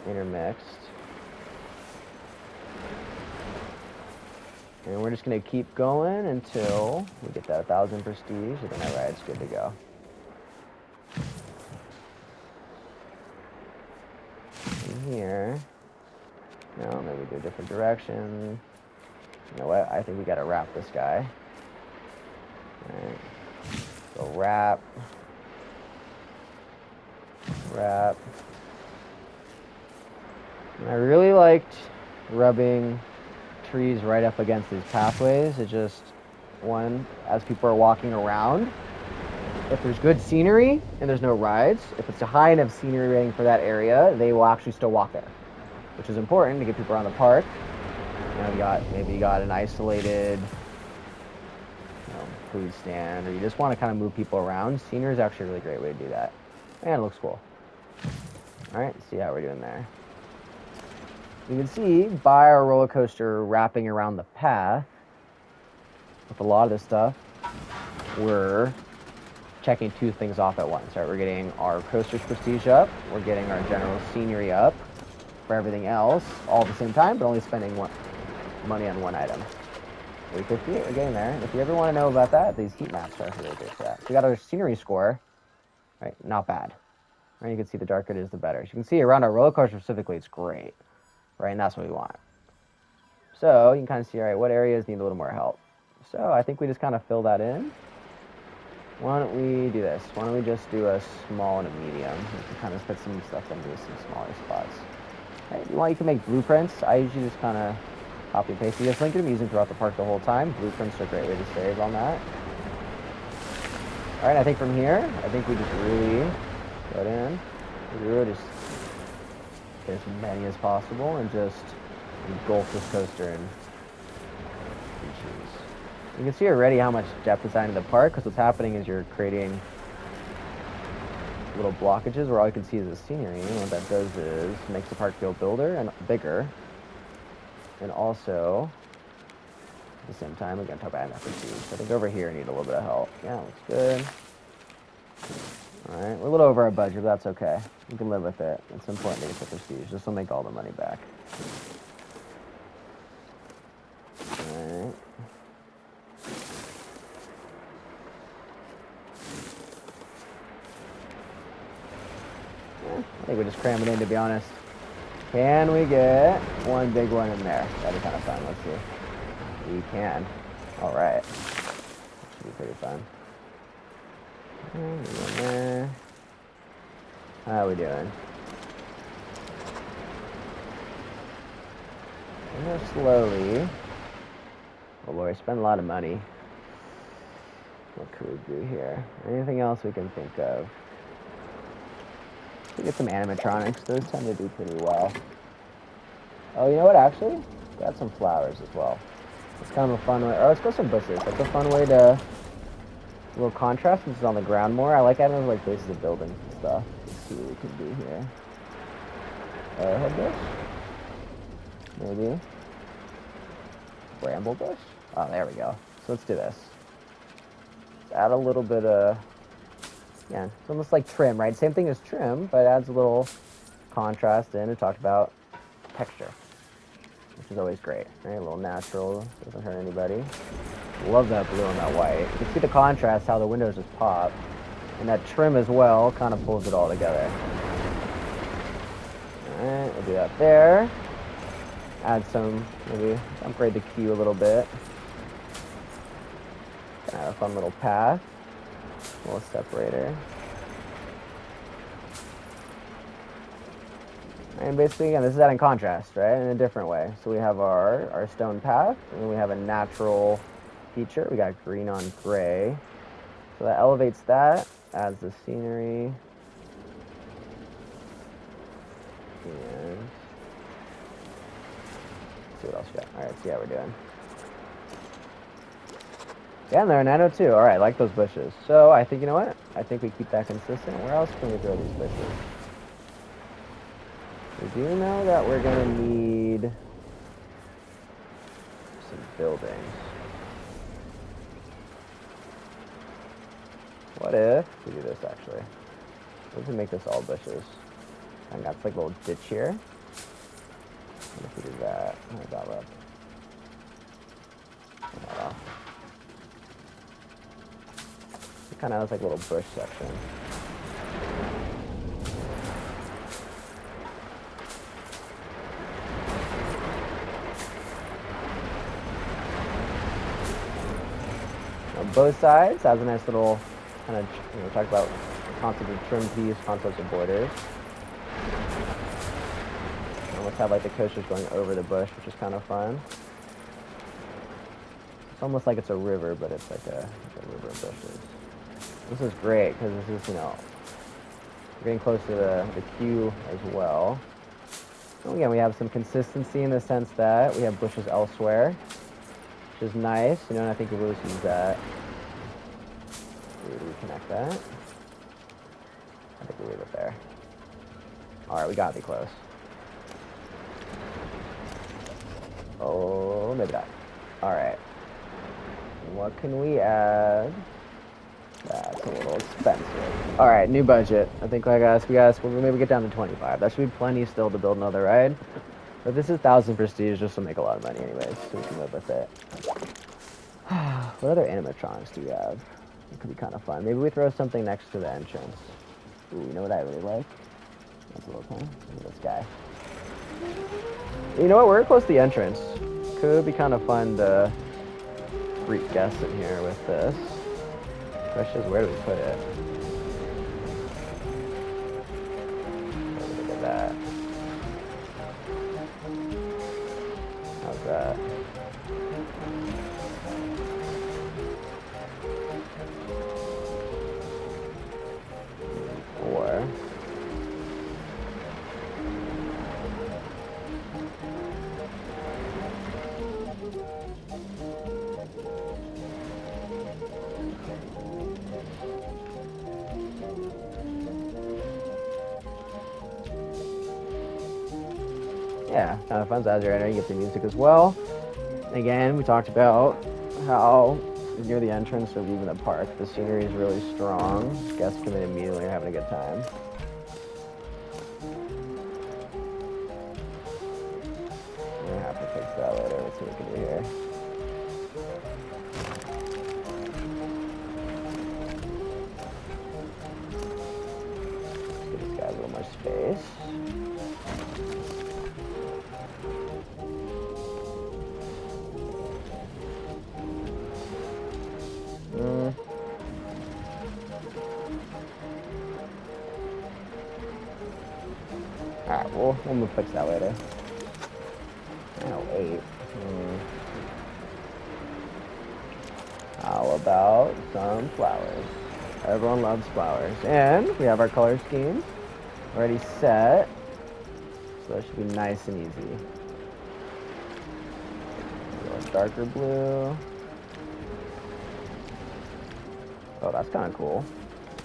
intermixed. And we're just going to keep going until we get that 1,000 prestige, and then our ride's good to go. And here, no, maybe do a different direction. You know what? I think we got to wrap this guy. All right. So wrap. Wrap. And I really liked rubbing trees right up against these pathways. It just, one, as people are walking around, if there's good scenery and there's no rides, if it's a high enough scenery rating for that area, they will actually still walk there, which is important to get people around the park. Maybe you got an isolated food stand, or you just want to kind of move people around. Scenery is actually a really great way to do that. And it looks cool. All right, see how we're doing there. You can see by our roller coaster wrapping around the path, with a lot of this stuff, we're checking 2 things off at once. Right? We're getting our coaster's prestige up, we're getting our general scenery up for everything else all at the same time, but only spending money on 1 item. 858, we're getting there. If you ever want to know about that, these heat maps are really good for that. So we got our scenery score, right? Not bad. Right? You can see the darker it is, the better. As you can see around our roller coaster specifically, it's great. right? And that's what we want. So you can kind of see, all right, what areas need a little more help. So I think we just kind of fill that in. Why don't we do this? Why don't we just do a small and a medium? We can kind of put some stuff into some smaller spots. Hey, if you want, you can make blueprints. I usually just kind of copy and paste. You just link to them using throughout the park the whole time. Blueprints are a great way to save on that. All right, I think from here, I think we just really put in. We really just get as many as possible and just engulf this coaster in features. You can see already how much Jeff designed in the park, because what's happening is you're creating little blockages where all you can see is the scenery. And what that does is makes the park feel bigger, and also at the same time, we're going to talk about prestige. So I think over here I need a little bit of help. Yeah, looks good. All right, we're a little over our budget, but that's okay. We can live with it. It's important to get the prestige. This will make all the money back. All right. I think we just cram it in, to be honest. Can we get one big one in there? That'd be kind of fun. Let's see. We can. All right. That should be pretty fun. In there. How are we doing? Slowly. Oh boy, spend a lot of money. What could we do here? Anything else we can think of? We get some animatronics. Those tend to do pretty well. Oh, you know what? Actually, got some flowers as well. It's kind of a fun way. Oh, let's go some bushes. That's a fun way to. A little contrast since it's on the ground more. I like adding those like bases of buildings and stuff. Let's see what we can do here. Arrowhead bush? Maybe. Bramble bush? Oh, there we go. So let's do this. Let's add a little bit of. Yeah, it's almost like trim, right? Same thing as trim, but adds a little contrast in. We talked about texture, which is always great, right? A little natural, doesn't hurt anybody. Love that blue and that white. You can see the contrast, how the windows just pop. And that trim as well kind of pulls it all together. Alright, we'll do that there. Add some, maybe upgrade the queue a little bit. Add a fun little path. A little separator. And basically, again, this is adding contrast, right? In a different way. So we have our stone path, and then we have a natural feature. We got green on gray. So that elevates that, adds the scenery. And let's see what else we got. Alright, see how we're doing. Yeah, they're 902. Alright, I like those bushes. So I think, you know what? I think we keep that consistent. Where else can we throw these bushes? We do know that we're going to need some buildings. What if we do this, actually? We can make this all bushes. And that's like a little ditch here. What if we do that? Oh, that up. It kind of has like a little bush section. On both sides, has a nice little kind of, talk about the concept of trim piece, concepts of borders. Almost have like the coasters going over the bush, which is kind of fun. It's almost like it's a river, but it's like a river of bushes. This is great because this is, we're getting close to the queue as well. So again, we have some consistency in the sense that we have bushes elsewhere, which is nice, and I think we'll just use that. Reconnect that. I think we'll leave it there. Alright, we gotta be close. Oh, maybe not. Alright. What can we add? That's a little expensive. Alright, new budget. I think we'll maybe get down to 25. That should be plenty still to build another ride. But this is 1,000 prestige just to make a lot of money anyways, so we can live with it. What other animatronics do we have? It could be kind of fun. Maybe we throw something next to the entrance. Ooh, you know what I really like? That's a little fun. Look at this guy. You know what? We're close to the entrance. Could be kind of fun to freak guess in here with this. Question is, where do we put it? Look at that. How's that? Four. Yeah, kind of fun. So as you're entering, you get the music as well. Again, we talked about how near the entrance or leaving the park, the scenery is really strong. Guests come in immediately and are having a good time. I'm gonna have to fix that later. Let's see what we can do here. Let's give this guy a little more space. Alright, we'll fix that later. Oh, 8. How about some flowers? Everyone loves flowers. And we have our color scheme already set. So that should be nice and easy. A little darker blue. Oh, that's kind of cool.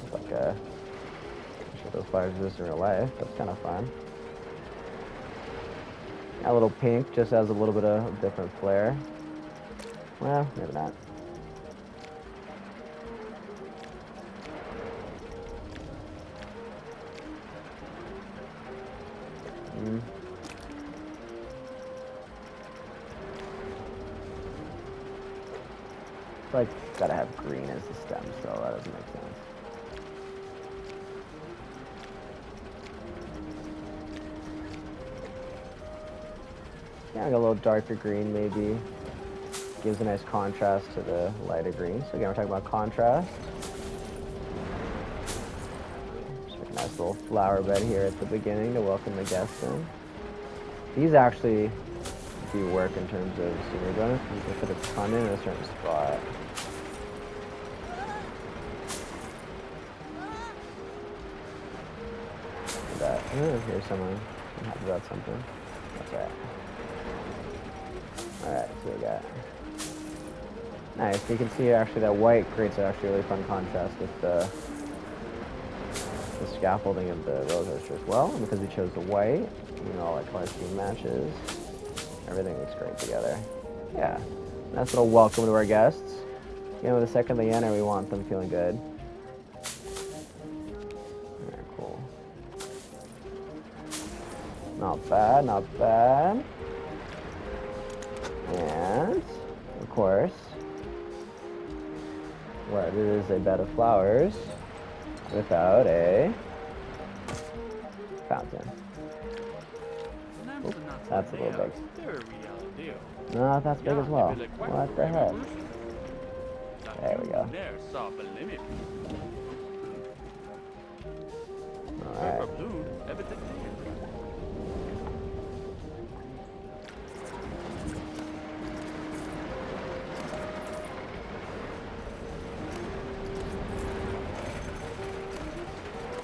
It's like a... I'm sure those flowers exist in real life. That's kind of fun. A little pink just has a little bit of different flair. Well, maybe not. It's like gotta have green as the stem, so that doesn't make sense. Yeah, like a little darker green maybe. Gives a nice contrast to the lighter green. So again, we're talking about contrast. Just make a nice little flower bed here at the beginning to welcome the guests in. These actually do work in terms of scenery bonus. You can put a ton in a certain spot. That. Oh, here's someone. I'm happy about something. That's right. Alright, so we got... Nice. You can see actually that white creates actually a really fun contrast with the scaffolding of the roller coaster as well. And because we chose the white, you know, all that color scheme matches. Everything looks great together. Yeah. Nice little welcome to our guests. You know, the second they enter, we want them feeling good. Very cool. Not bad, not bad. And, of course, what is a bed of flowers without a fountain? Oops, that's a little big. No, that's big as well. What the heck? There we go. Alright.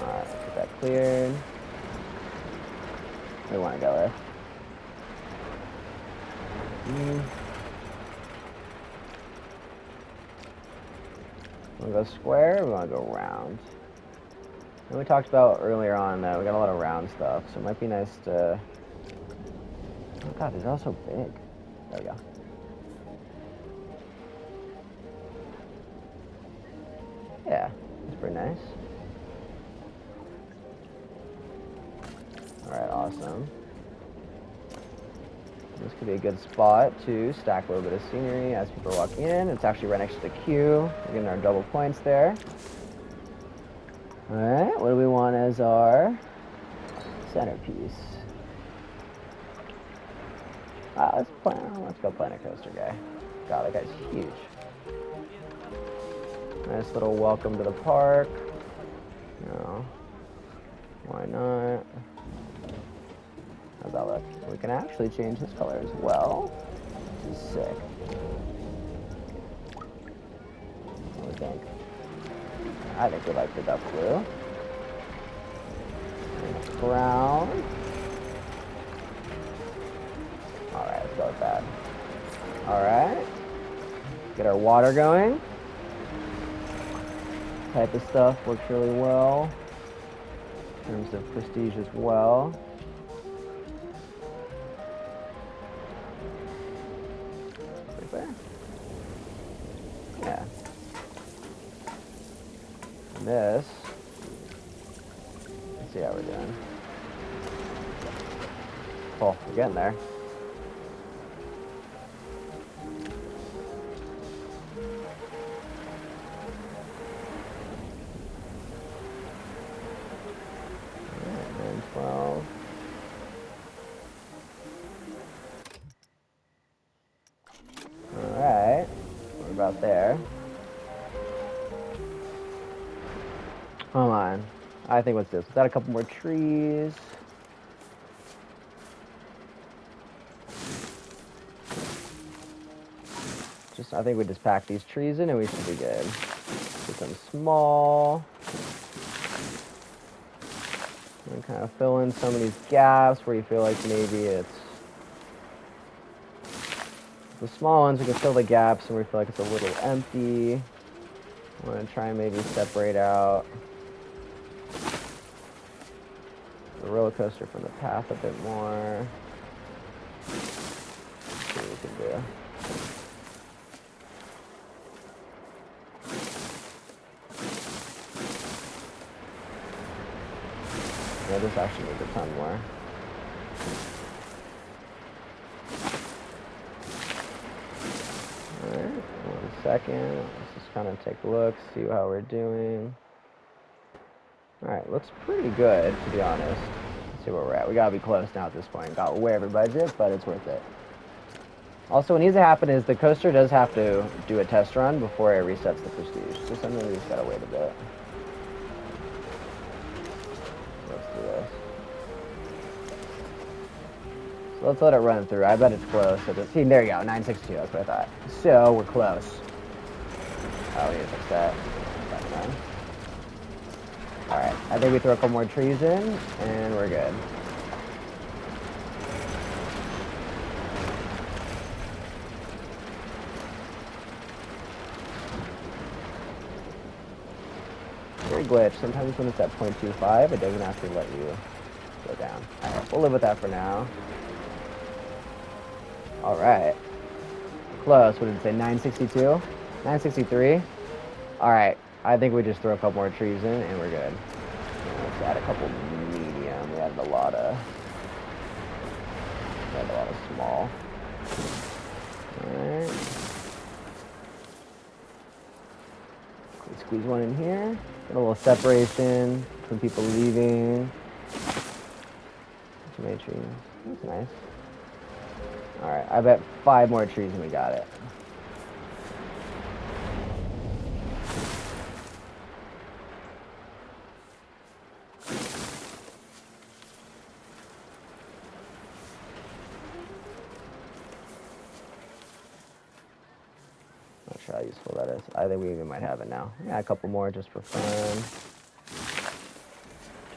Alright, get that cleared. Where do we want to go with? We want to go square, or we want to go round? And we talked about earlier on that we got a lot of round stuff, so it might be nice to... Oh god, these are all so big. There we go. Yeah, that's pretty nice. Alright, awesome. This could be a good spot to stack a little bit of scenery as people are walking in. It's actually right next to the queue. We're getting our double points there. Alright, what do we want as our centerpiece? Let's go Planet Coaster guy. God, that guy's huge. Nice little welcome to the park. No. Why not? How's that look? We can actually change his color as well. Sick. What do we think? I think we like the duck blue. And the brown. Alright, let's go with that. Alright. Get our water going. Type of stuff works really well. In terms of prestige as well. Right there. Yeah. And this. Let's see how we're doing. Cool, we're getting there. Alright, 12. Alright, we're about there. Come on. I think what's this? Let's add a couple more trees. I think we just pack these trees in and we should be good. Get them small. And kind of fill in some of these gaps where you feel like maybe it's the small ones. We can fill the gaps and we feel like it's a little empty. I want to try and maybe separate out the roller coaster from the path a bit more. Let's see what we can do. Yeah, this actually needs a ton more. Alright, 1 second. Let's just kind of take a look, see how we're doing. Alright, looks pretty good, to be honest. Let's see where we're at. We gotta be close now at this point. Got way over budget, but it's worth it. Also, what needs to happen is the coaster does have to do a test run before it resets the prestige. So something we just gotta wait a bit. Let's do this. So let's let it run through. I bet it's close. So see, there you go, 962. That's what I thought. So we're close. Oh, we need to fix that. Alright, I think we throw a couple more trees in, and we're good. Very glitch. Sometimes when it's at 0.25, it doesn't actually let you go down. Alright, we'll live with that for now. Alright. Close. What did it say? 962? 963? Alright. I think we just throw a couple more trees in and we're good. Let's add a couple medium. We added a lot of small. Alright. Squeeze one in here. Get a little separation from people leaving. Too many trees. That's nice. Alright, I bet 5 more trees and we got it. Not sure how useful that is. I think we even might have it now. Yeah, a couple more just for fun.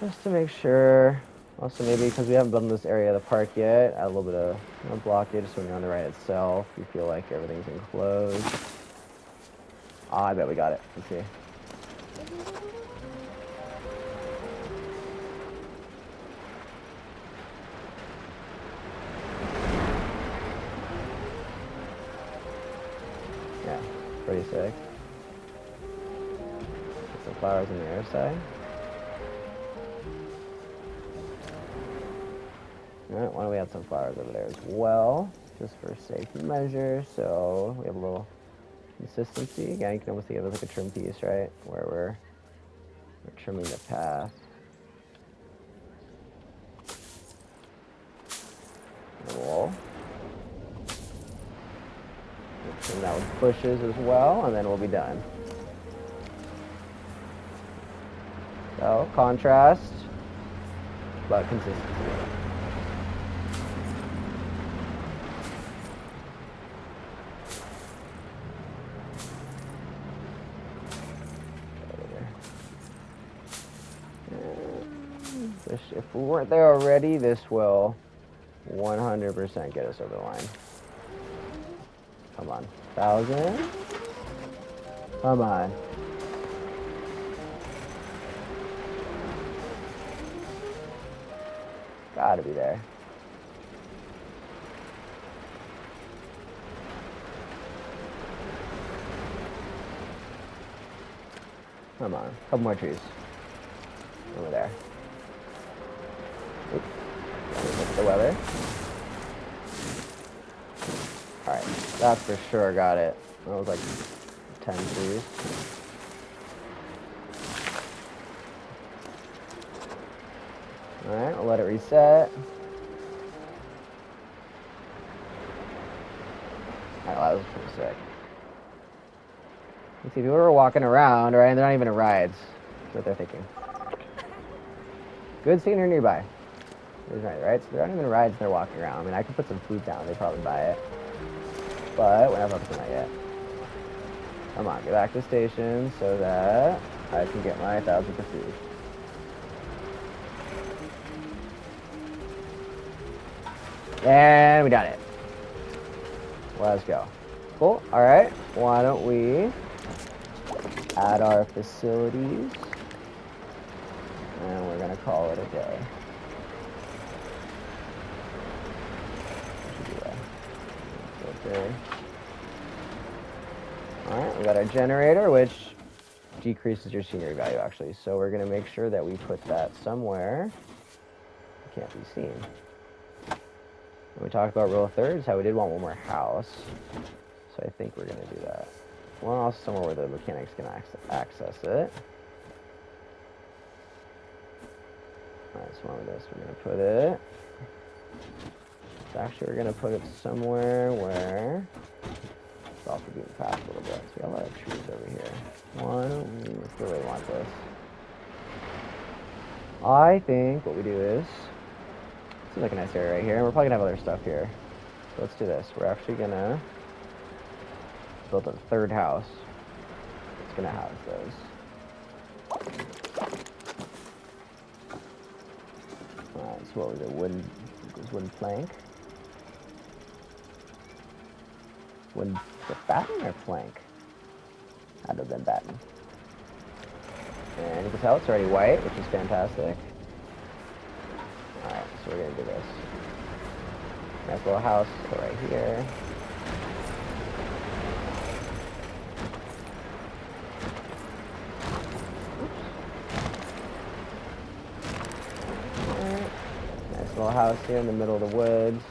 Just to make sure. Also, maybe because we haven't built in this area of the park yet, add a little bit of blockade just when you're on the ride itself. You feel like everything's enclosed. Ah, I bet we got it. Let's see. Yeah, pretty sick. Put some flowers on the air side. Alright, why don't we add some flowers over there as well, just for safety measure, so we have a little consistency. Again, you can almost think of it like a trim piece, right? Where we're trimming the path. The wall. Trim that with bushes as well, and then we'll be done. So, contrast, but consistency. If we weren't there already, this will 100% get us over the line. Come on. 1,000. Come on. Gotta be there. Come on. Couple more trees. Over there. Oops. Look at the weather. Alright, that's for sure got it. That was like 10 trees. Alright, we'll let it reset. Alright, that was pretty sick. You see, people are walking around, right? And they're not even in rides. That's what they're thinking. Good scenery nearby. Right? So they're not even in rides, they're walking around. I mean, I could put some food down, they'd probably buy it. But we're not focusing on that yet. Come on, get back to the station so that I can get my 1,000 for food. And we got it. Let's go. Cool. All right. Why don't we add our facilities? And we're going to call it a day. Okay. All right. We got our generator, which decreases your scenery value, actually. So we're going to make sure that we put that somewhere it can't be seen. When we talked about rule of thirds, how we did want one more house. So I think we're going to do that. One also somewhere where the mechanics can access it. Alright, so one of this, we're going to put it. So actually, we're going to put it somewhere where it's off the beaten path a little bit. So we got a lot of trees over here. Let's really want this. I think what we do is, seems like a nice area right here, and we're probably gonna have other stuff here. So let's do this. We're actually gonna build a third house. It's gonna house those. Alright, so what was it? Wooden plank? Wooden batten or plank? I'd have been batten. And you can tell it's already white, which is fantastic. Alright, so we're gonna do this. Nice little house right here. Alright. Nice little house here in the middle of the woods.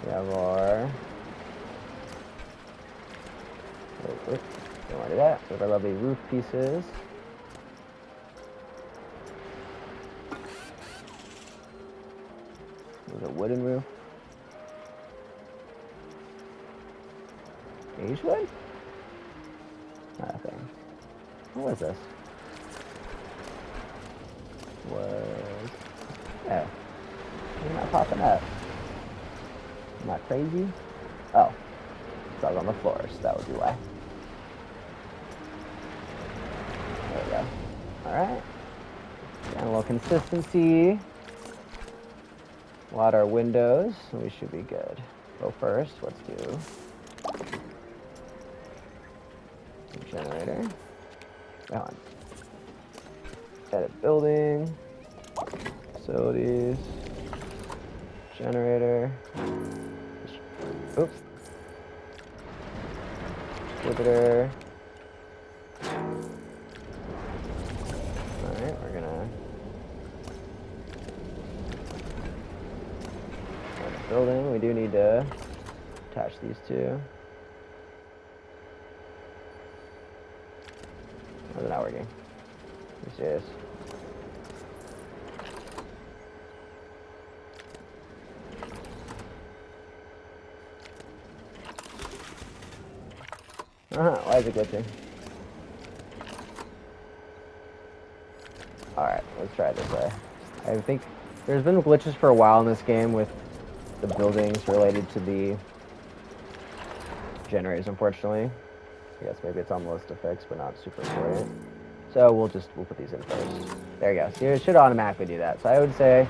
We have our... Don't want to do that. We have our lovely roof pieces. There's a wooden roof. Beige wood? Nothing. What was this? Oh. It's not popping up. Am I crazy? Oh. It's all on the floor, so that would be why. There we go. Alright. Got a little consistency. Lot our windows, and we should be good. Go first, let's do generator. Go on. Edit building. Facilities. Generator. Oops. Distributor. Alright, we're gonna building. We do need to attach these two. How's it not working? Are you serious? Why is it glitching? Alright, let's try it this way. I think there's been glitches for a while in this game with the buildings related to the generators, unfortunately. I guess maybe it's on the list to fix, but not super important. So we'll put these in first. There you go. See, it should automatically do that. So I would say,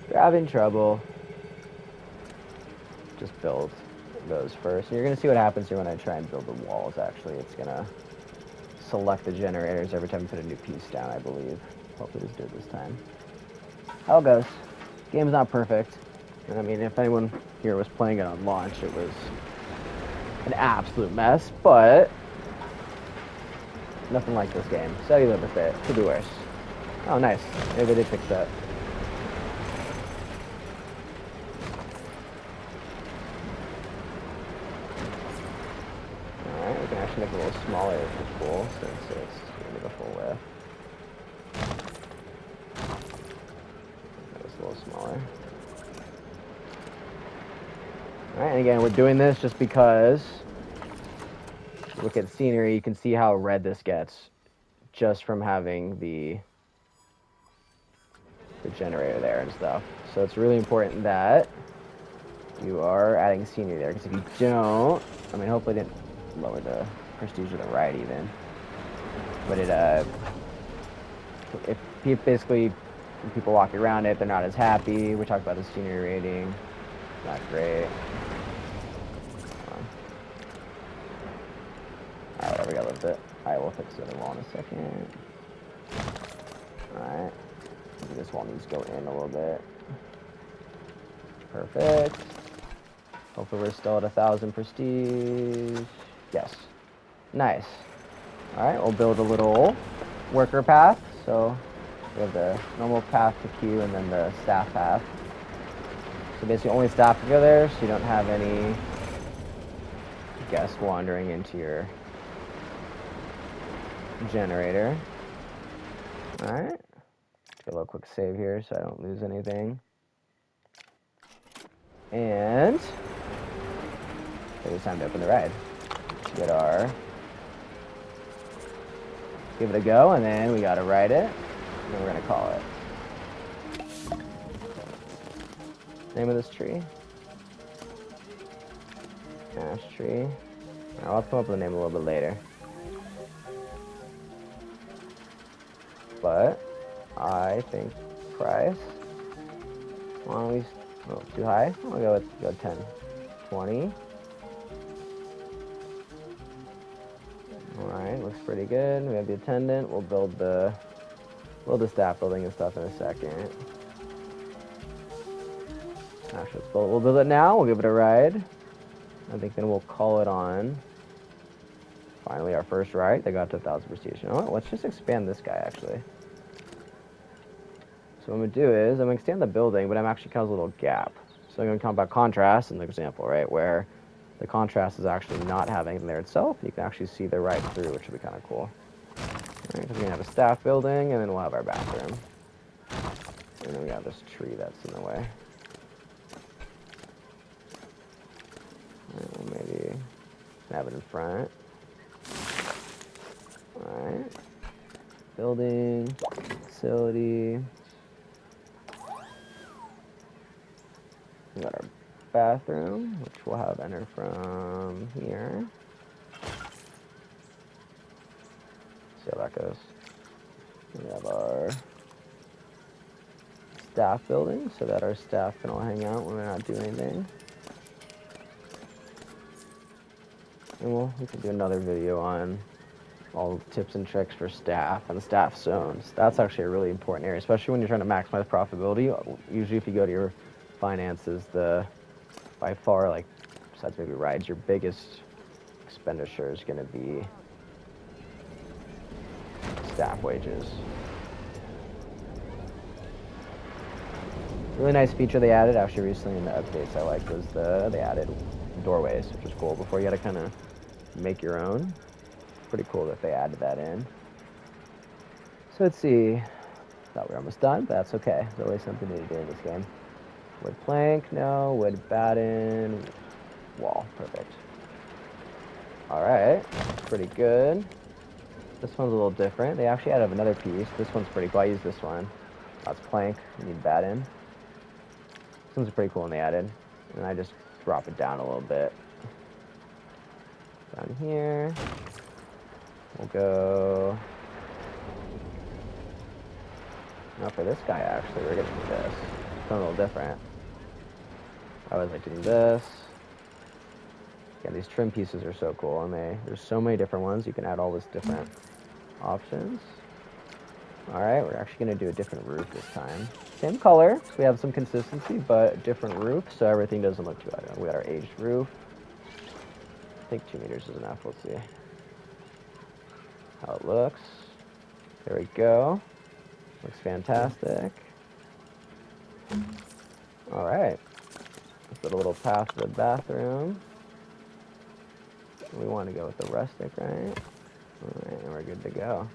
if you're having trouble, just build those first. And you're going to see what happens here when I try and build the walls, actually. It's going to select the generators every time you put a new piece down, I believe. Hopefully just do it this time. How it goes. Game's not perfect. And I mean, if anyone here was playing it on launch, it was an absolute mess, but nothing like this game. So you live with it. Could be worse. Oh, nice. Maybe they did fix that. Alright, we can actually make it a little smaller, which is cool, since it's maybe the full width. It's a little smaller. Alright, and again, we're doing this just because if you look at the scenery, you can see how red this gets just from having the generator there and stuff. So it's really important that you are adding scenery there, because if you don't, I mean, hopefully it didn't lower the prestige of the ride even, but if basically when people walk around it, they're not as happy. We talked about the scenery rating. Not great. Alright, whatever, we got a little bit. Alright, we'll fix the other wall in a second. Alright. Maybe this wall needs to go in a little bit. Perfect. Hopefully we're still at 1,000 prestige. Yes. Nice. Alright, we'll build a little worker path. So we have the normal path to queue and then the staff path. So basically only staff can go there, so you don't have any guests wandering into your generator. Alright. Get a little quick save here so I don't lose anything. And it's time to open the ride. Get our, give it a go, and then we gotta ride it, and then we're gonna call it. Name of this tree? Ash tree. I'll come up with a name a little bit later. But I think price. Why don't we? Oh, too high. I'll go with 10, 20. All right, looks pretty good. We have the attendant. We'll build the staff building and stuff in a second. Actually, we'll build it now. We'll give it a ride. I think then we'll call it on. Finally, our first ride. They got to 1,000 prestige. You know what? Let's just expand this guy, actually. So what I'm going to do is, I'm going to extend the building, but I'm actually cause a little gap. So I'm going to talk about contrast in the example, right? Where the contrast is actually not having it there itself. You can actually see the ride through, which would be kind of cool. All right, because we're going to have a staff building, and then we'll have our bathroom. And then we have this tree that's in the way. Maybe have it in front. Alright. Building, facility. We got our bathroom, which we'll have enter from here. See how that goes. We have our staff building, so that our staff can all hang out when we're not doing anything. And we can do another video on all tips and tricks for staff and staff zones. That's actually a really important area, especially when you're trying to maximize profitability. Usually if you go to your finances, by far, like, besides maybe rides, your biggest expenditure is going to be staff wages. Really nice feature they added actually recently in the updates I liked was they added doorways, which was cool. Before you had to kind of make your own. Pretty cool that they added that in. So let's see. Thought we were almost done, but that's okay. There's always something new to do in this game. Wood plank, no. Wood batten, wall, perfect. All right, pretty good. This one's a little different. They actually added another piece. This one's pretty cool. I use this one. That's plank. You need that in. This one's pretty cool when they added. And I just drop it down a little bit. Down here. We'll go. Now for this guy, actually, we're gonna do this. It's a little different. I always like to do this. Yeah, these trim pieces are so cool, and there's so many different ones. You can add all these different options. All right, we're actually gonna do a different roof this time. Same color, so we have some consistency, but different roof, so everything doesn't look too bad. We got our aged roof. I think 2 meters is enough. Let's see how it looks. There we go. Looks fantastic. All right. Let's put a little path to the bathroom. We want to go with the rustic, right? All right, and we're good to go.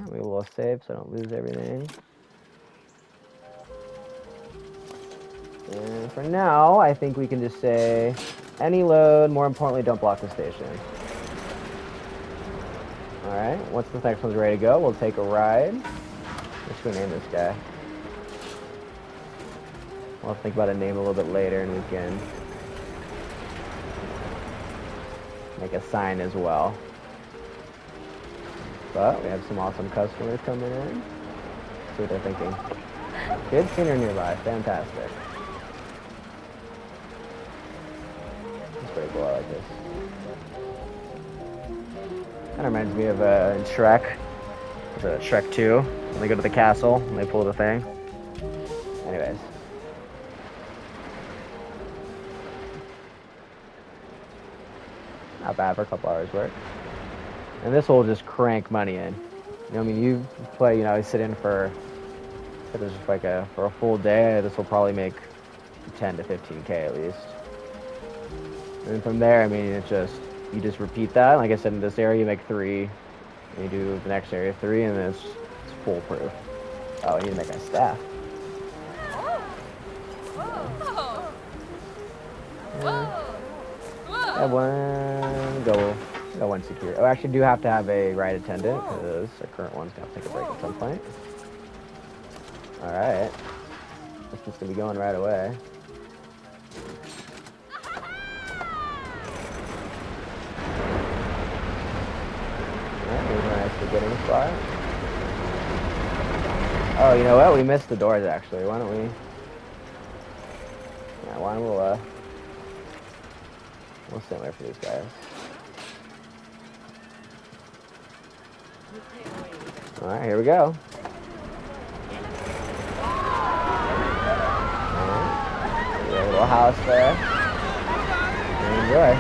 We a little save so I don't lose everything. And for now, I think we can just say any load. More importantly, don't block the station. All right. Once this next one's ready to go, we'll take a ride. What should we name this guy? We'll think about a name a little bit later, and we can make a sign as well. But we have some awesome customers coming in. See what they're thinking. Kids senior nearby, fantastic. It's pretty cool, I like this. Kind of reminds me of in Shrek. Shrek 2, when they go to the castle and they pull the thing. Anyways. Not bad for a couple hours work. And this will just crank money in. You know, I mean, you play, you sit in for, if it's just like for a full day, this will probably make 10 to 15K at least. And from there, I mean, you just repeat that. Like I said, in this area, you make 3. And you do the next area 3, and then it's foolproof. Oh, I need to make my staff. Yeah, go one secure. Oh, actually, do have to have a ride attendant because our current one's gonna have to take a break at some point. All right, this is gonna be going right away. All right, here's a nice beginning spot. Oh, you know what? We missed the doors actually. Why don't we? Yeah, why don't we'll stand there for these guys. All right, here we go. All right. A little house there. Enjoy.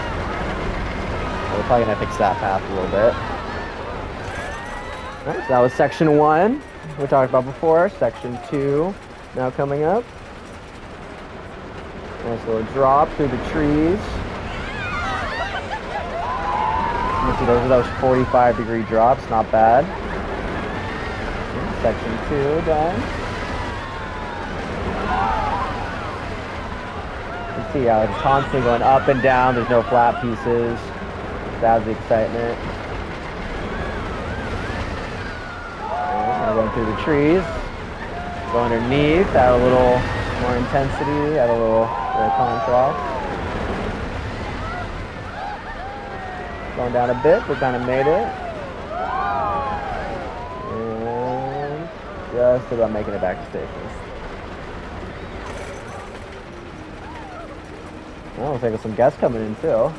We're probably gonna fix that path a little bit. All right, so that was section 1 we talked about before. Section 2 now coming up. Nice little drop through the trees. You can see those 45-degree drops, not bad. Section 2 done. You can see how it's constantly going up and down. There's no flat pieces. That's the excitement. Going through the trees. Go underneath, add a little more intensity, add a little contrast. Going down a bit, we kind of made it. And just about making it back to station. Well, looks like there's some guests coming in too.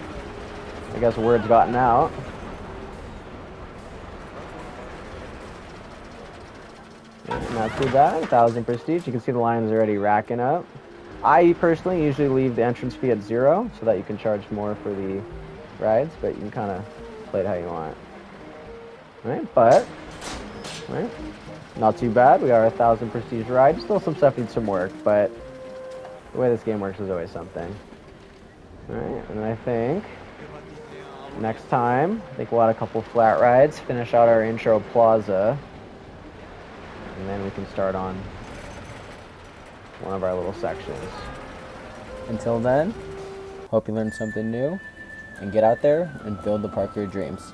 I guess word's gotten out. Not too bad, 1,000 prestige. You can see the line is already racking up. I personally usually leave the entrance fee at 0 so that you can charge more for the rides, but you can kind of play it how you want. Right, not too bad. We are 1,000 prestige ride. Still some stuff needs some work, but the way this game works is always something. All right, and I think next time, we'll add a couple flat rides, finish out our intro plaza, and then we can start on one of our little sections. Until then, hope you learned something new. and get out there and build the park of your dreams.